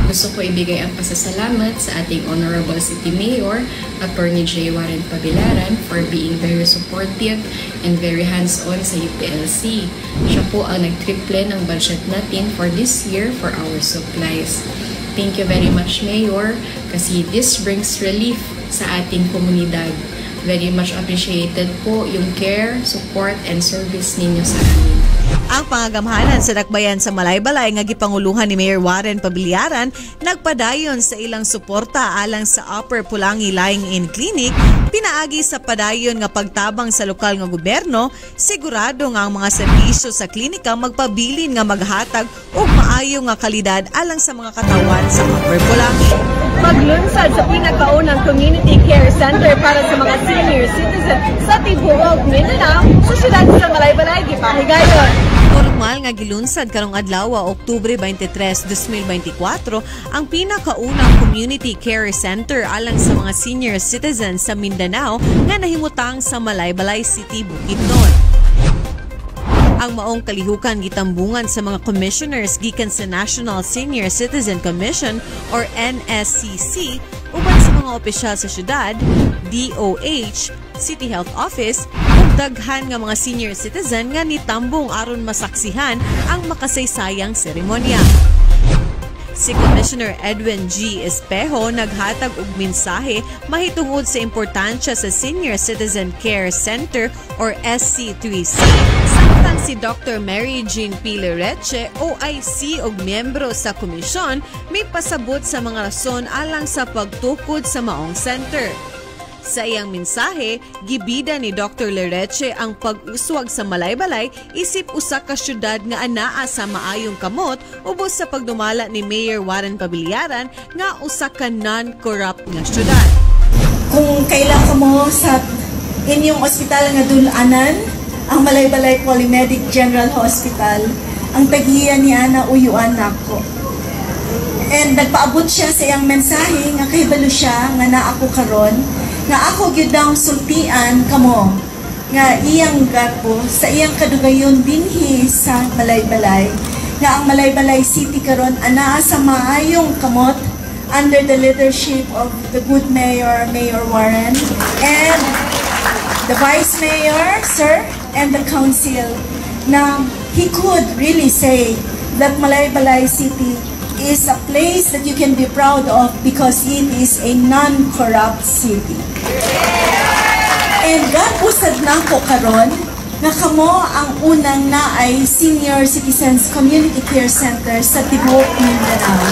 Gusto ko ibigay ang pasasalamat sa ating Honorable City Mayor, Attorney J. Warren Pabilaran, for being very supportive and very hands-on sa UPLC. Siya po ang nag-triple ng budget natin for this year for our supplies. Thank you very much, Mayor, kasi this brings relief sa ating komunidad. Very much appreciated po yung care, support, and service ninyo sa amin. Ang pangagamhanan sa dakbayan sa Malaybalay nga gipanguluhan ni Mayor Warren Pabilaran nagpadayon sa ilang suporta alang sa Upper Pulangi Lying-in Clinic, pinaagi sa padayon nga pagtabang sa lokal nga gobyerno, sigurado nga ang mga serbisyo sa klinika magpabilin nga maghatag og maayo nga kalidad alang sa mga katawan sa Upper Pulangi. Maglunsad sa pinakaunang community care center para sa mga senior citizen sa tibuok Mindanao sa siyudad sa Malaybalay, gipahigayon. Formal nga gilunsad karong adlaw Oktubre 23, 2024 ang pinakaunang community care center alang sa mga senior citizens sa Mindanao nga nahimutang sa Malaybalay City, Bukidnon. Ang maong kalihukan gitambungan sa mga commissioners gikan sa National Senior Citizen Commission or NSCC uban sa mga opisyal sa syudad, DOH, City Health Office ug daghan nga mga senior citizen nga nitambong aron masaksihan ang makasaysayang seremonya. Si Commissioner Edwin G. Espejo naghatag og mensahe mahitungod sa importansya sa Senior Citizen Care Center or SC3C. Samtang si Dr. Mary Jean P. Lereche, OIC ug miyembro sa komisyon, may pasabot sa mga rason alang sa pagtukod sa maong center. Sa iyang mensahe, gibida ni Dr. Lereche ang pag-uswag sa Malaybalay isip usa ka syudad nga anaa sa maayong kamot ubos sa pagdumala ni Mayor Warren Pabilaran nga usa ka non-corrupt nga syudad. Kung kailan mo sa inyong ospital nga dulanan, ang Malaybalay Polymedic General Hospital, ang tagiya ni Ana uyuan nako. And nagpaabot siya sa iyang mensahe nga kahibalo siya nga naa ko karon nga ako gyud daw sultian kamo nga iyang gapo sa iyang kadugayon dinhi sa Malaybalay nga ang Malaybalay City karon anaa sa maayong kamot under the leadership of the good mayor, Mayor Warren, and the vice mayor, sir, and the council. Now, he could really say that Malaybalay City is a place that you can be proud of because it is a non-corrupt city. And God usad na ko karon nga kamo ang unang naay Senior Citizens Community Care Center sa tibuok Mindanao.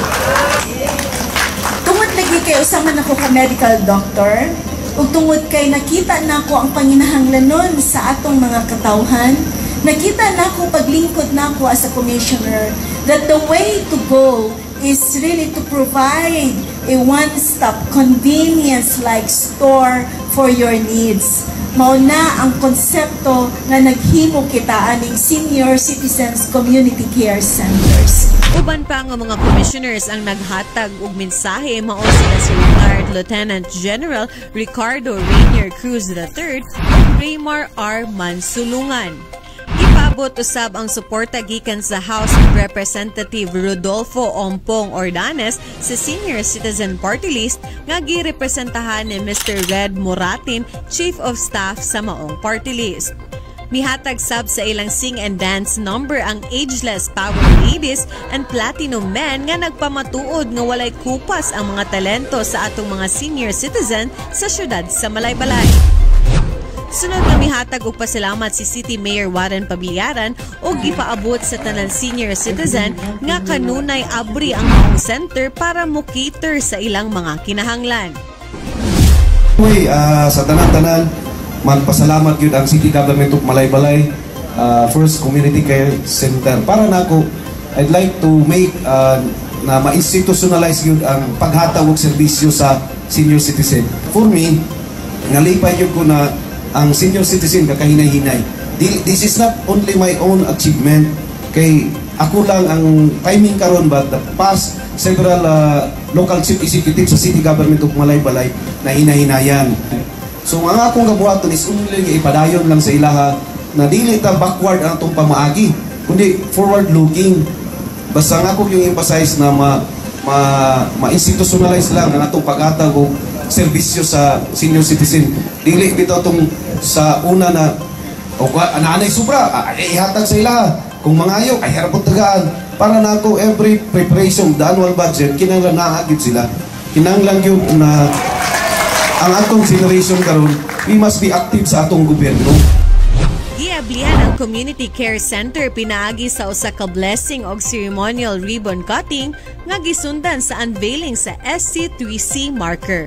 Tungod lagi kay usama na ko ka medical doctor, ug tungod kay nakita na ko ang panginahanglanon sa atong mga katawhan, nakita na ko paglingkod na ko as a commissioner that the way to go is really to provide a one-stop convenience-like store for your needs. Mao na ang konsepto nga naghimo kita aning Senior Citizens Community Care Centers. Uban pa nga mga commissioners ang naghatag og mensahe mao sila si retired Lieutenant General Ricardo Rainier Cruz III ug Raymar R. Mansulungan. Ipaabot usab ang suporta gikan sa House Representative Rodolfo Ompong Ordanes sa Senior Citizen Party List nga girepresentahan ni Mr. Red Moratin, Chief of Staff sa maong party list. Mihatag sab sa ilang sing and dance number ang Ageless Power Ladies and Platinum Men nga nagpamatuod nga walay kupas ang mga talento sa atong mga senior citizen sa syudad sa Malaybalay. Sunod na mihatag og pasalamat si City Mayor Warren Pabillaran og gipaabot sa tanan senior citizen nga kanunay abri ang maong center para mo-cater sa ilang mga kinahanglan. Sa tanan-tanan, magpasalamat yun ang City Government of Malaybalay First Community Care Center. Para nako, I'd like to make na ma-institutionalize yun ang paghatag og serbisyo sa senior citizen. For me, nalipay yun ko na ang senior citizen kakahinay-hinay. This is not only my own achievement, kay ako lang ang timing karon but the past several local chief executives sa City Government of Malaybalay na hinahinayan. So ang akong gabuhaton is only ipadayon lang sa ilaha na dili ta backward ang atong pamaagi, kundi forward looking. Basta nga ako yung emphasize na ma-institutionalize lang ang atong paghatag og serbisyo sa senior citizen. Dili bitaw tong sa una na o anay sobra ihatag sa ila kung mangayo ay harapot tagaan para nako every preparation the annual budget kinahanglan naagid sila, kinahanglan gyud na ang atong generation karon we must be active sa atong gobyerno. Giablihan ang Community Care Center pinaagi sa usa ka blessing og ceremonial ribbon cutting nga gisundan sa unveiling sa SC3C marker.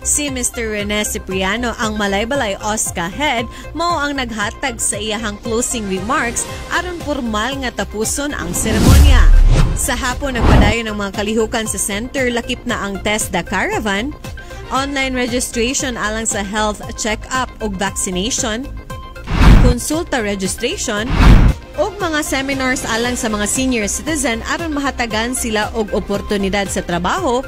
Si Mr. Rene Cipriano, ang Malaybalay OSCA head, mao ang naghatag sa iyahang closing remarks aron formal nga tapuson ang seremonya. Sa hapon nagpadayon ang mga kalihukan sa center, lakip na ang TESDA Caravan, online registration alang sa health check-up o vaccination, konsulta registration, o mga seminars alang sa mga senior citizen aron mahatagan sila og oportunidad sa trabaho,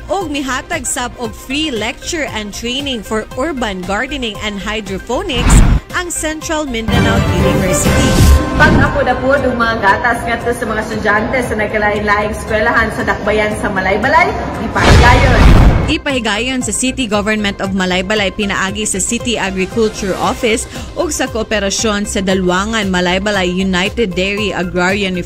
og mihatag sab og free lecture and training for urban gardening and hydroponics ang Central Mindanao University. Pag-apod-apod ang mga gatas ngadto sa mga estudyante sa nagkalain-laing eskwelahan sa Dakbayan sa Malaybalay, ipahigayon. Ipahigayon sa City Government of Malaybalay pinaagi sa City Agriculture Office ug sa kooperasyon sa Dalwangan Malaybalay United Dairy Agrarian